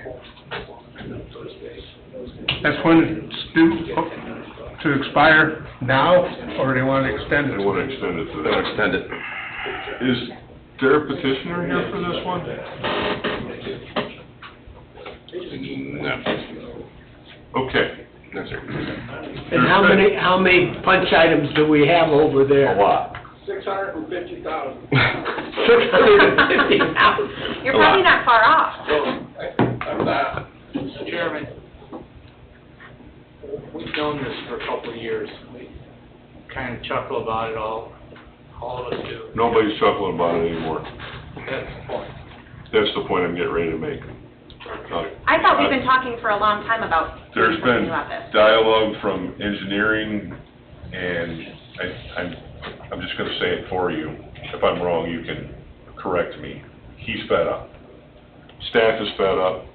That's when it's due to expire now, or do they want to extend They it? wanna extend it to They'll that. extend it. Is there a petitioner here for this one? No. Okay. No, sir. And how many punch items do we have over there? A lot. 650,000. 650,000. You're probably not far off. Mr. Chairman, we've known this for a couple of years. We kind of chuckle about it all of us do. Nobody's chuckling about it anymore. That's the point. That's the point I'm getting ready to make. I thought we've been talking for a long time about doing There's something been about this. dialogue from engineering, and I'm just gonna say it for you. If I'm wrong, you can correct me. He's fed up. Staff is fed up,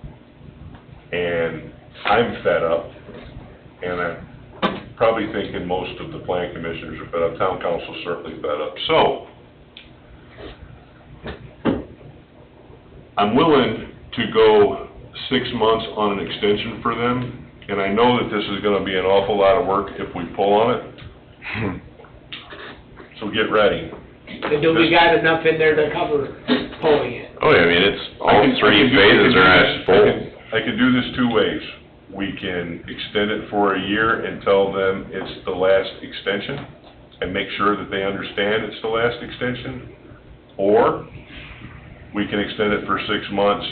and I'm fed up, and I'm probably thinking most of the plan commissioners are fed up. Town council's certainly fed up. So, I'm willing to go 6 months on an extension for them, and I know that this is gonna be an awful lot of work if we pull on it. So get ready. And do we got enough in there to cover pulling it? Oh, yeah, I mean, it's, I all can- I three can do- phases are at full. I can do this 2 ways. We can extend it for a year and tell them it's the last extension, and make sure that they understand it's the last extension. Or, we can extend it for 6 months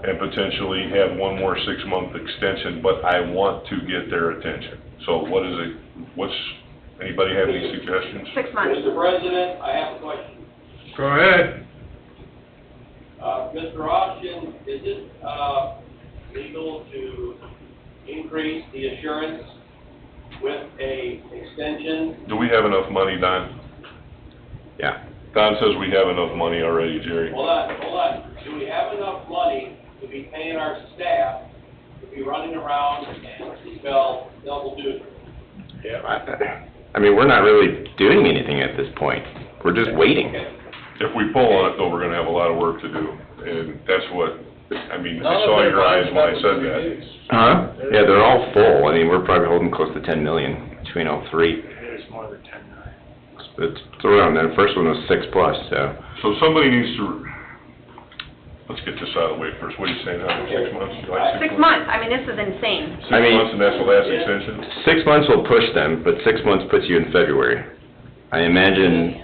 and potentially have one more 6-month extension, but I want to get their attention. So what is it, anybody have any suggestions? 6 months. Mr. President, I have a question. Go ahead. Mr. Austin, is it, legal to increase the assurance with a extension? Do we have enough money, Don? Yeah. Don says we have enough money already, Jerry. Hold on. Do we have enough money to be paying our staff to be running around and spell double duty? I mean, we're not really doing anything at this point. We're just waiting. If we pull on it, though, we're gonna have a lot of work to do, and that's what, I mean, I saw your eyes when I said that. Huh? Yeah, they're all full. I mean, we're probably holding close to 10 million between all three. There's more than 10 million. It's around there. The first one was 6+, so. So somebody needs to, let's get this out of the way first. What are you saying, how, 6 months? You like 6 months, I mean, this is insane. 6 I mean- months, and that's the last extension? 6 months will push them, but 6 months puts you in February. I imagine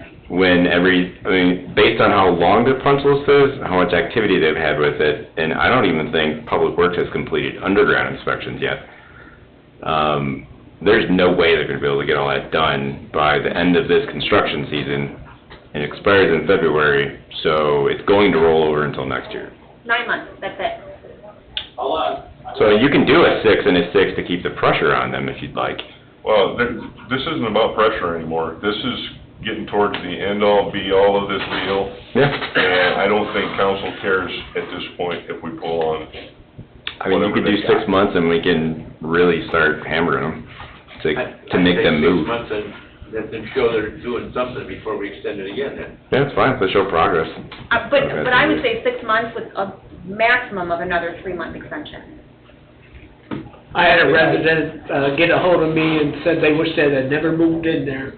based on how long their punch list is, how much activity they've had with it, and I don't even think Public Works has completed underground inspections yet. there's no way they're gonna be able to get all that done by the end of this construction season. It expires in February, so it's going to roll over until next year. 9 months, that's it. Hold on. So you can do a 6 and a 6 to keep the pressure on them if you'd like. Well, this isn't about pressure anymore. This is getting towards the end-all, be-all of this deal. Yeah. And I don't think council cares at this point if we pull on. I mean, you could do 6 months and we can really start hammering them to make them move. I'd say 6 months and let them show they're doing something before we extend it again then. Yeah, it's fine, if they show progress. But I would say 6 months with a maximum of another 3-month extension. I had a resident, get a hold of me and said they wish they had never moved in there.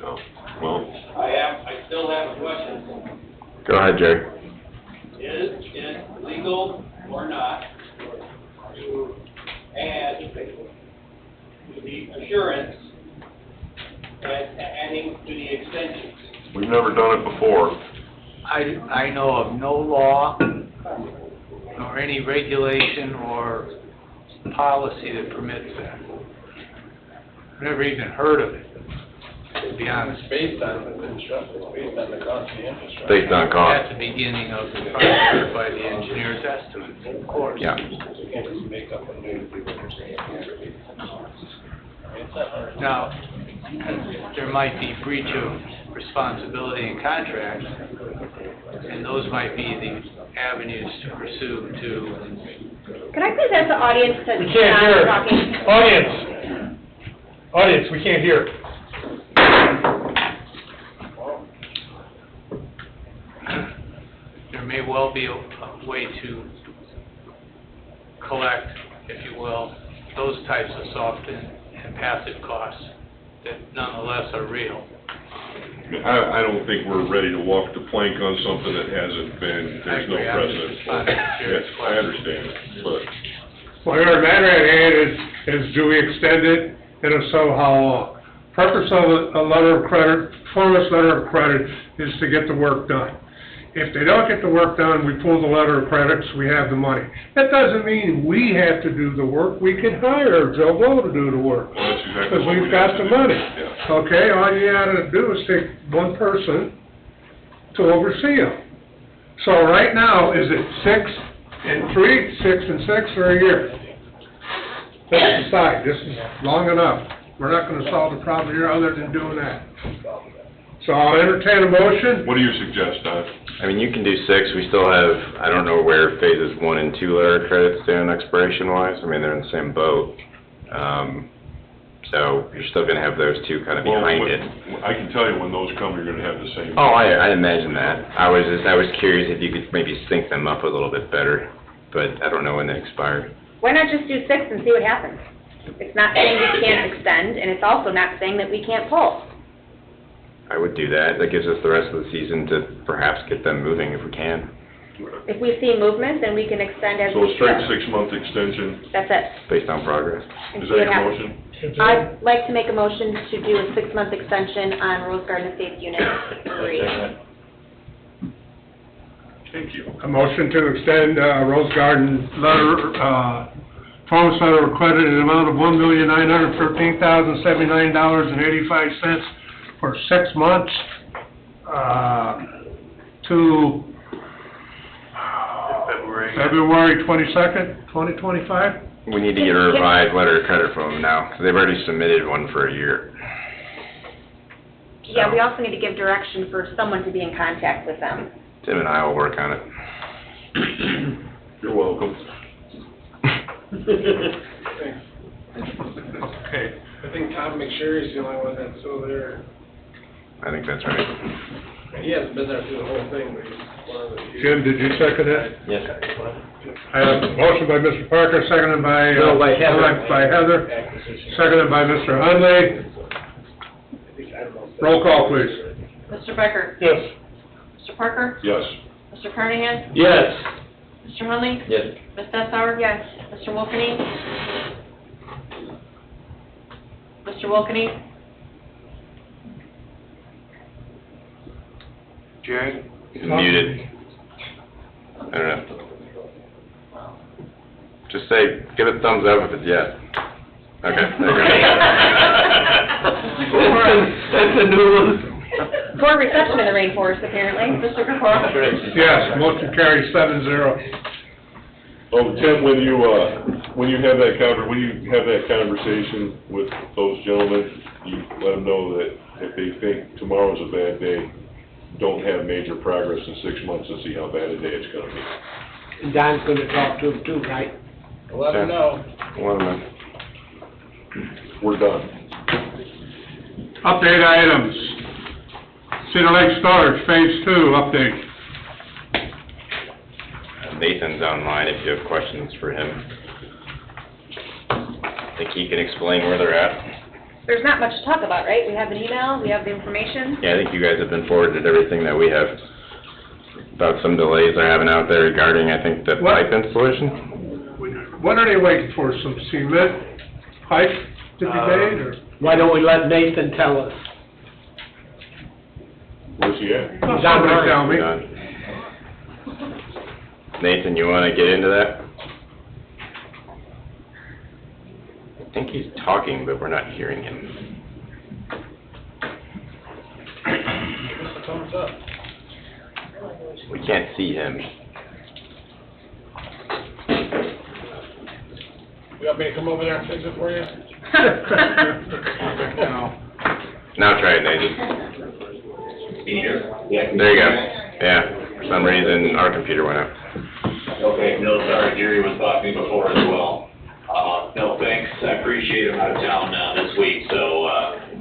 No. Well, I still have a question. Go ahead, Jerry. Is it legal or not to add the assurance and adding to the extensions? we've never done it before. I know of no law or any regulation or policy that permits that. I've never even heard of it, to be honest. Based on the construction, it's based on the cost of the infrastructure. Based on cost. At the beginning of the project by the engineer's estimates, of course. Yeah. You can't just make up a new. Now, there might be breach of responsibility in contract, and those might be the avenues to pursue to, Can I please ask the audience to We can't hear. stop talking? Audience, we can't hear. there may well be a way to collect, if you will, those types of soft and passive costs that nonetheless are real. I don't think we're ready to walk the plank on something that hasn't been, there's no I agree. I'm just precedent for. responding to Jerry's Yes, I understand, but Well, the matter at hand is do we extend it, and if so, how long? Purpose of a letter of credit, performance letter of credit, is to get the work done. If they don't get the work done, we pull the letter of credits, we have the money. That doesn't mean we have to do the work, we can hire Joe Blow to do the work. well, that's exactly Because what we we've have got to the do. money. Yeah. Okay, all you gotta do is take one person to oversee them. So right now, is it 6 and 3, 6 and 6, or a year? Let's decide, this is long enough. We're not gonna solve the problem here other than doing that. So I'll entertain a motion. What do you suggest, Don? I mean, you can do 6, we still have, I don't know where phases 1 and 2 letter credits stand expiration wise, I mean, they're in the same boat. So you're still gonna have those two kind of Well, behind it. I can tell you when those come, you're gonna have the same. Oh, I imagine that. I was curious if you could maybe sync them up a little bit better, but I don't know when they expire. Why not just do 6 and see what happens? It's not saying we can't extend, and it's also not saying that we can't pull. I would do that. That gives us the rest of the season to perhaps get them moving if we can, If we see movement, then we can extend as So we a straight feel. 6-month extension, That's it. based on progress. And is see that what your happens. motion? I'd like to make a motion to do a 6-month extension on Rose Garden Estates Unit 3. Thank you. A motion to extend, Rose Garden letter, performance letter of credit in an amount of $1,913,079.85 for 6 months, to February 22nd, 2025? We need to get a revised letter of credit from them now, because they've already submitted one for a year. Yeah, we also need to give direction for someone to be in contact with them. Tim and I will work on it. You're welcome. Okay. I think Tom McSherry's the only one that's still there. I think that's right. He hasn't been there through the whole thing, but he's one of the. Jim, did you second that? Yes. I have a motion by Mr. Parker, seconded by... No, by Heather. By Heather, seconded by Mr. Hunley. Roll call, please. Mr. Becker? Yes. Mr. Parker? Yes. Mr. Carnahan? Yes. Mr. Hunley? Yes. Ms. Dessauer? Yes. Mr. Wilkeny? Mr. Wilkeny? Jerry? He's muted. I don't know. Just say, give it a thumbs up if it's yes. Okay. That's a new one. For reception in the rainforest, apparently. Mr. Pecora? Yes, motion carries 7-0. Oh, Tim, when you have that conversation with those gentlemen, you let them know that if they think tomorrow's a bad day, don't have major progress in 6 months to see how bad a day it's gonna be. And Don's gonna talk to him too, right? Let them know. We're done. Update items. Cedar Lake Storage, Phase 2, update. Nathan's online if you have questions for him. I think he can explain where they're at. There's not much to talk about, right? We have an email, we have the information. Yeah, I think you guys have been forwarded everything that we have about some delays they're having out there regarding, I think, the What? pipe installation. What are they waiting for, some cement pipe to be made, or? Why don't we let Nathan tell us? Where's he at? Somebody tell me. Nathan, you wanna get into that? I think he's talking, but we're not hearing him. Thumbs up. We can't see him. You want me to come over there and fix it for you? Now try it, Nathan. Can you hear? Yeah. There you go. Yeah, for some reason, our computer went out. Okay, no, sorry, Jerry was talking before as well. No, thanks, I appreciate him out of town, this week, so,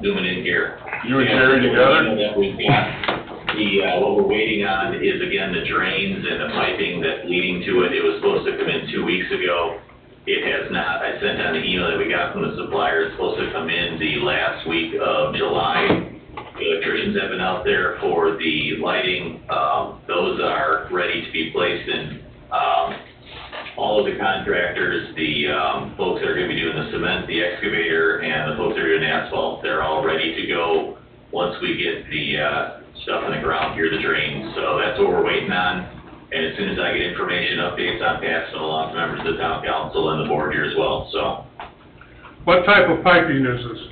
zooming in here. You and Jerry together? That we've got, what we're waiting on is, again, the drains and the piping that's leading to it. It was supposed to come in 2 weeks ago. It has not. I sent out an email that we got from the supplier. It's supposed to come in the last week of July. The electricians have been out there for the lighting. Those are ready to be placed in. All of the contractors, the folks that are going to be doing the cement, the excavator, and the folks that are doing asphalt, they're all ready to go once we get the stuff in the ground here, the drains. So that's what we're waiting on. And as soon as I get information updates, I'm passing along to members of the town council and the board here as well, so. What type of piping is this?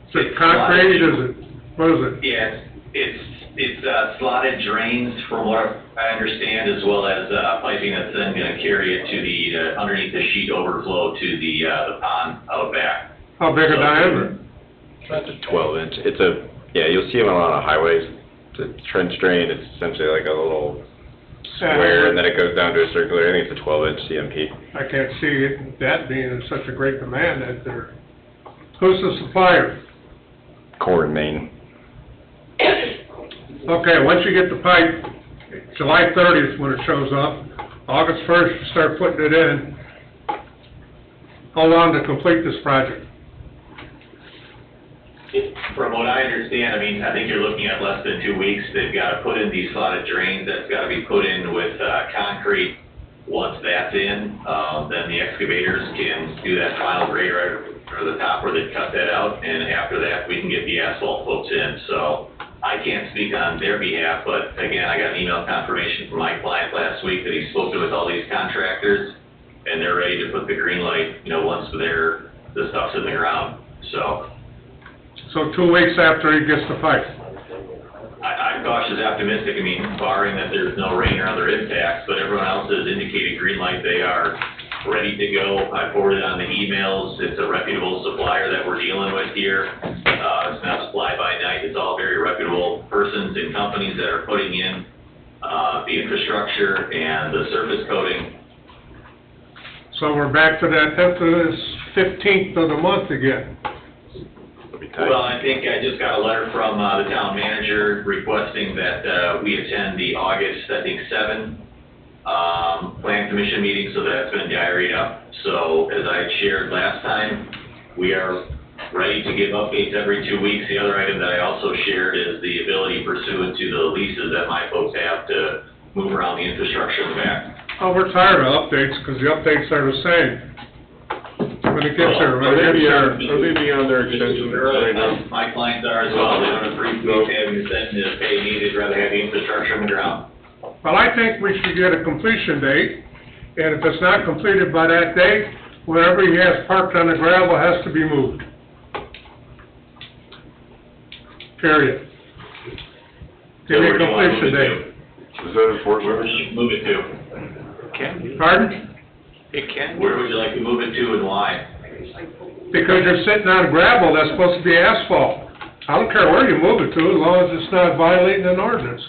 Is it concrete, is it, what is it? Yeah, it's slotted drains from what I understand, as well as piping that's then gonna carry it to the, underneath the sheet overflow to the pond out back. How big a diameter? 12 inch. It's a, yeah, you'll see them on a lot of highways. It's a trench drain. It's essentially like a little square, and then it goes down to a circular. I think it's a 12-inch CMP. I can't see it, that being in such a great demand that there. Who's the supplier? Core and main. Okay, once you get the pipe, July 30th when it shows up, August 1st you start putting it in. How long to complete this project? From what I understand, I mean, I think you're looking at less than 2 weeks. They've got to put in these slotted drains. That's got to be put in with concrete. Once that's in, then the excavators can do that final grade right over the top where they cut that out. And after that, we can get the asphalt folks in. So I can't speak on their behalf, but again, I got an email confirmation from my client last week that he's spoken with all these contractors, and they're ready to put the green light, once the stuff's in the ground. So 2 weeks after he gets the pipe. I'm cautiously optimistic, barring that there's no rain or other impacts, but everyone else has indicated green light. They are ready to go. I forwarded on the emails. It's a reputable supplier that we're dealing with here. It's not fly by night. It's all very reputable persons and companies that are putting in the infrastructure and the surface coating. So we're back to that, after this 15th of the month again. Well, I think I just got a letter from the town manager requesting that we attend the August, 7 plan commission meeting, so that's been diaried up. So as I had shared last time, we are ready to give updates every 2 weeks. The other item that I also shared is the ability pursuant to the leases that my folks have to move around the infrastructure in the back. Oh, we're tired of updates, because the updates are the same. When it gets there, when it gets there. Are they beyond their extension right now? My clients are as well. They don't appreciate having to send the pay needed, rather have the infrastructure in the ground. Well, I think we should get a completion date, and if it's not completed by that date, whatever he has parked on the gravel has to be moved. Period. Give me a completion date. Is that enforcement? Where would you move it to? Can be. Pardon? It can be. Where would you like to move it to and why? Because you're sitting on gravel, that's supposed to be asphalt. I don't care where you move it to, as long as it's not violating an ordinance.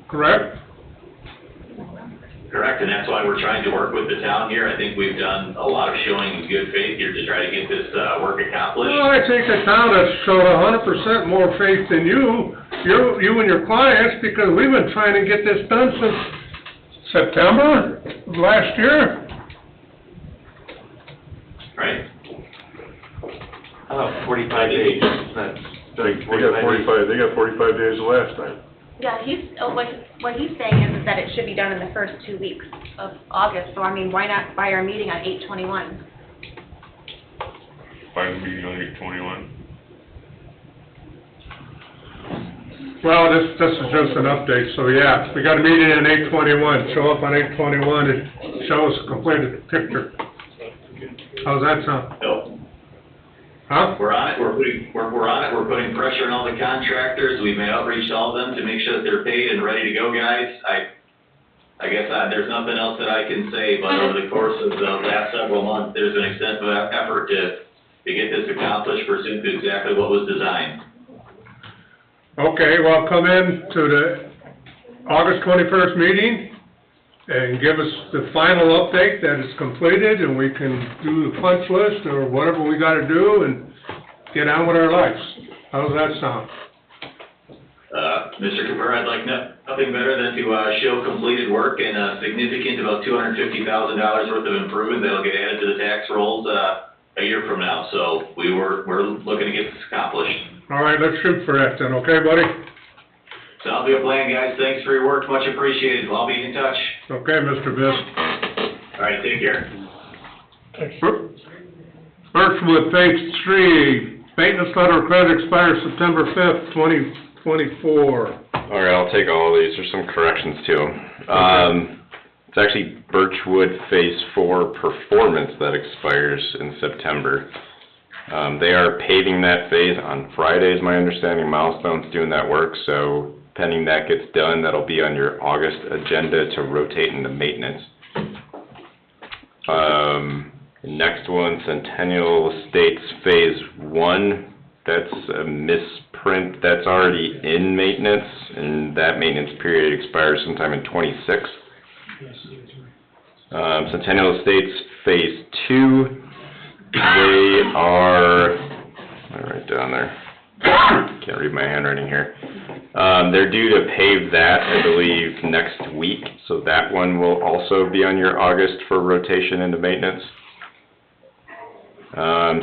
Correct? Correct, and that's why we're trying to work with the town here. I think we've done a lot of showing in good faith here to try to get this, work accomplished. Well, I think the town has showed 100% more faith than you and your clients, because we've been trying to get this done since September of last year. Right? Oh, 45 days, that's, They got 45 days the last time. Yeah, what he's saying is that it should be done in the first 2 weeks of August, so I mean, why not buy our meeting on 8/21? Find the meeting on 8/21. Well, this is just an update, so yeah, we got a meeting on 8/21, show up on 8/21 and show us a completed picture. How's that sound? No. Huh? We're on it, we're on it, we're putting pressure on all the contractors, we've made outreach to all of them to make sure that they're paid and ready to go, guys. I guess there's nothing else that I can say, but over the course of the last several months, there's been extensive effort to get this accomplished pursuant to exactly what was designed. Okay, well, come in to the August 21st meeting and give us the final update that it's completed, and we can do the punch list or whatever we gotta do and get on with our lives. How does that sound? Mr. Cooper, I'd like nothing better than to show completed work and a significant about $250,000 worth of improvement that'll get added to the tax rolls a year from now. So we're looking to get this accomplished. All right, let's shoot for that then, okay, buddy? Sounds like a plan, guys. Thanks for your work, much appreciated. I'll be in touch. Okay, Mr. Biss. All right, take care. Birchwood Phase 3, maintenance letter of credit expires September 5th, 2024. All right, I'll take all of these. There's some corrections to them. It's actually Birchwood Phase 4 performance that expires in September. They are paving that phase on Friday, is my understanding. Milestone's doing that work, so pending that gets done, that'll be on your August agenda to rotate into maintenance. Next one, Centennial Estates Phase 1. That's a misprint. That's already in maintenance, and that maintenance period expires sometime in '26. Centennial Estates Phase 2. They are, right down there, can't read my handwriting here. They're due to pave that, I believe, next week, so that one will also be on your August for rotation into maintenance.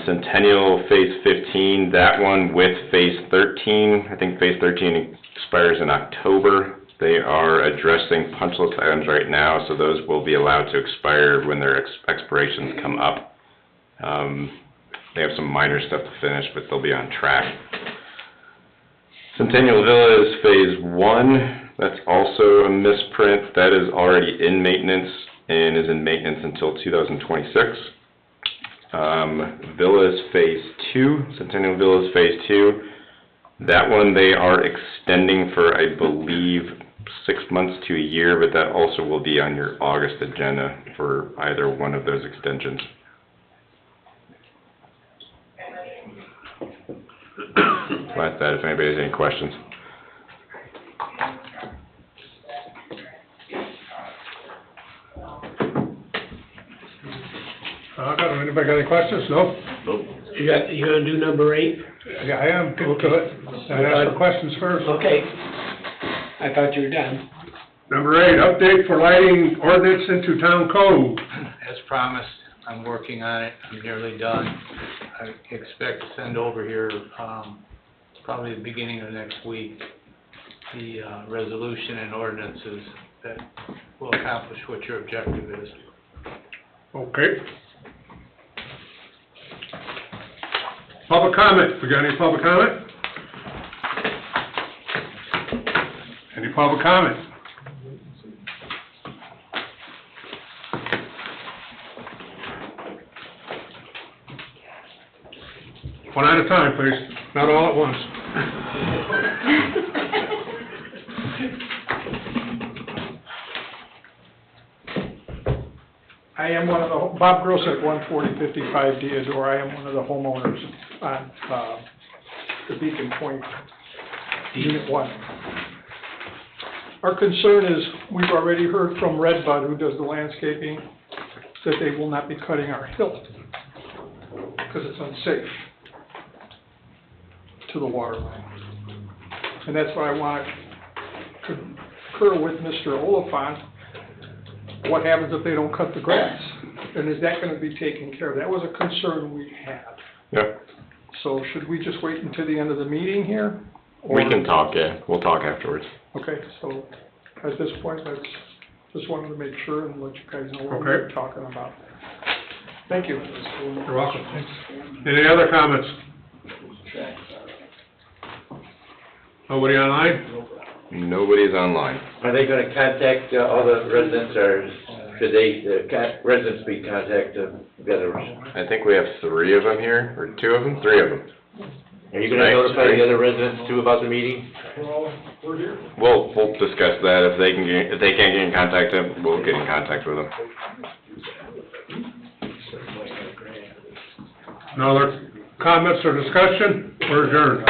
Centennial Phase 15, that one with Phase 13, I think Phase 13 expires in October. They are addressing punch list items right now, so those will be allowed to expire when their expirations come up. They have some minor stuff to finish, but they'll be on track. Centennial Villas Phase 1, that's also a misprint. That is already in maintenance and is in maintenance until 2026. Villas Phase 2, Centennial Villas Phase 2, that one they are extending for, I believe, 6 months to a year, but that also will be on your August agenda for either one of those extensions. Like that, if anybody has any questions. Anybody got any questions? No? Nope. You gonna do number 8? Yeah, I am, get to it. I ask the questions first. Okay. I thought you were done. Number 8, update for lighting ordinance into town code. As promised, I'm working on it, I'm nearly done. I expect to send over here, probably the beginning of next week, the resolution and ordinances that will accomplish what your objective is. Okay. Public comment, we got any public comment? Any public comment? One at a time, please, not all at once. I am one of the, Bob Grosek, 14055 Deodore, I am one of the homeowners on, the Beacon Point, Unit 1. Our concern is, we've already heard from Redbud, who does the landscaping, that they will not be cutting our hill, because it's unsafe to the water line. And that's why I want to concur with Mr. Oliphant. What happens if they don't cut the grass? And is that gonna be taken care of? That was a concern we had. Yeah. So should we just wait until the end of the meeting here? We Or- can talk, yeah, we'll talk afterwards. Okay, so at this point, just wanted to make sure and let you guys know what Okay. we're talking about. Thank you. You're welcome. Any other comments? Nobody online? Nobody's online. Are they gonna contact all the residents, or should they, residents be contacted together? I think we have 3 of them here, or 2 of them, 3 of them. Are you gonna notify the other residents too about the meeting? We'll discuss that. If they can't get in contact, we'll get in contact with them. No other comments or discussion? We're adjourned.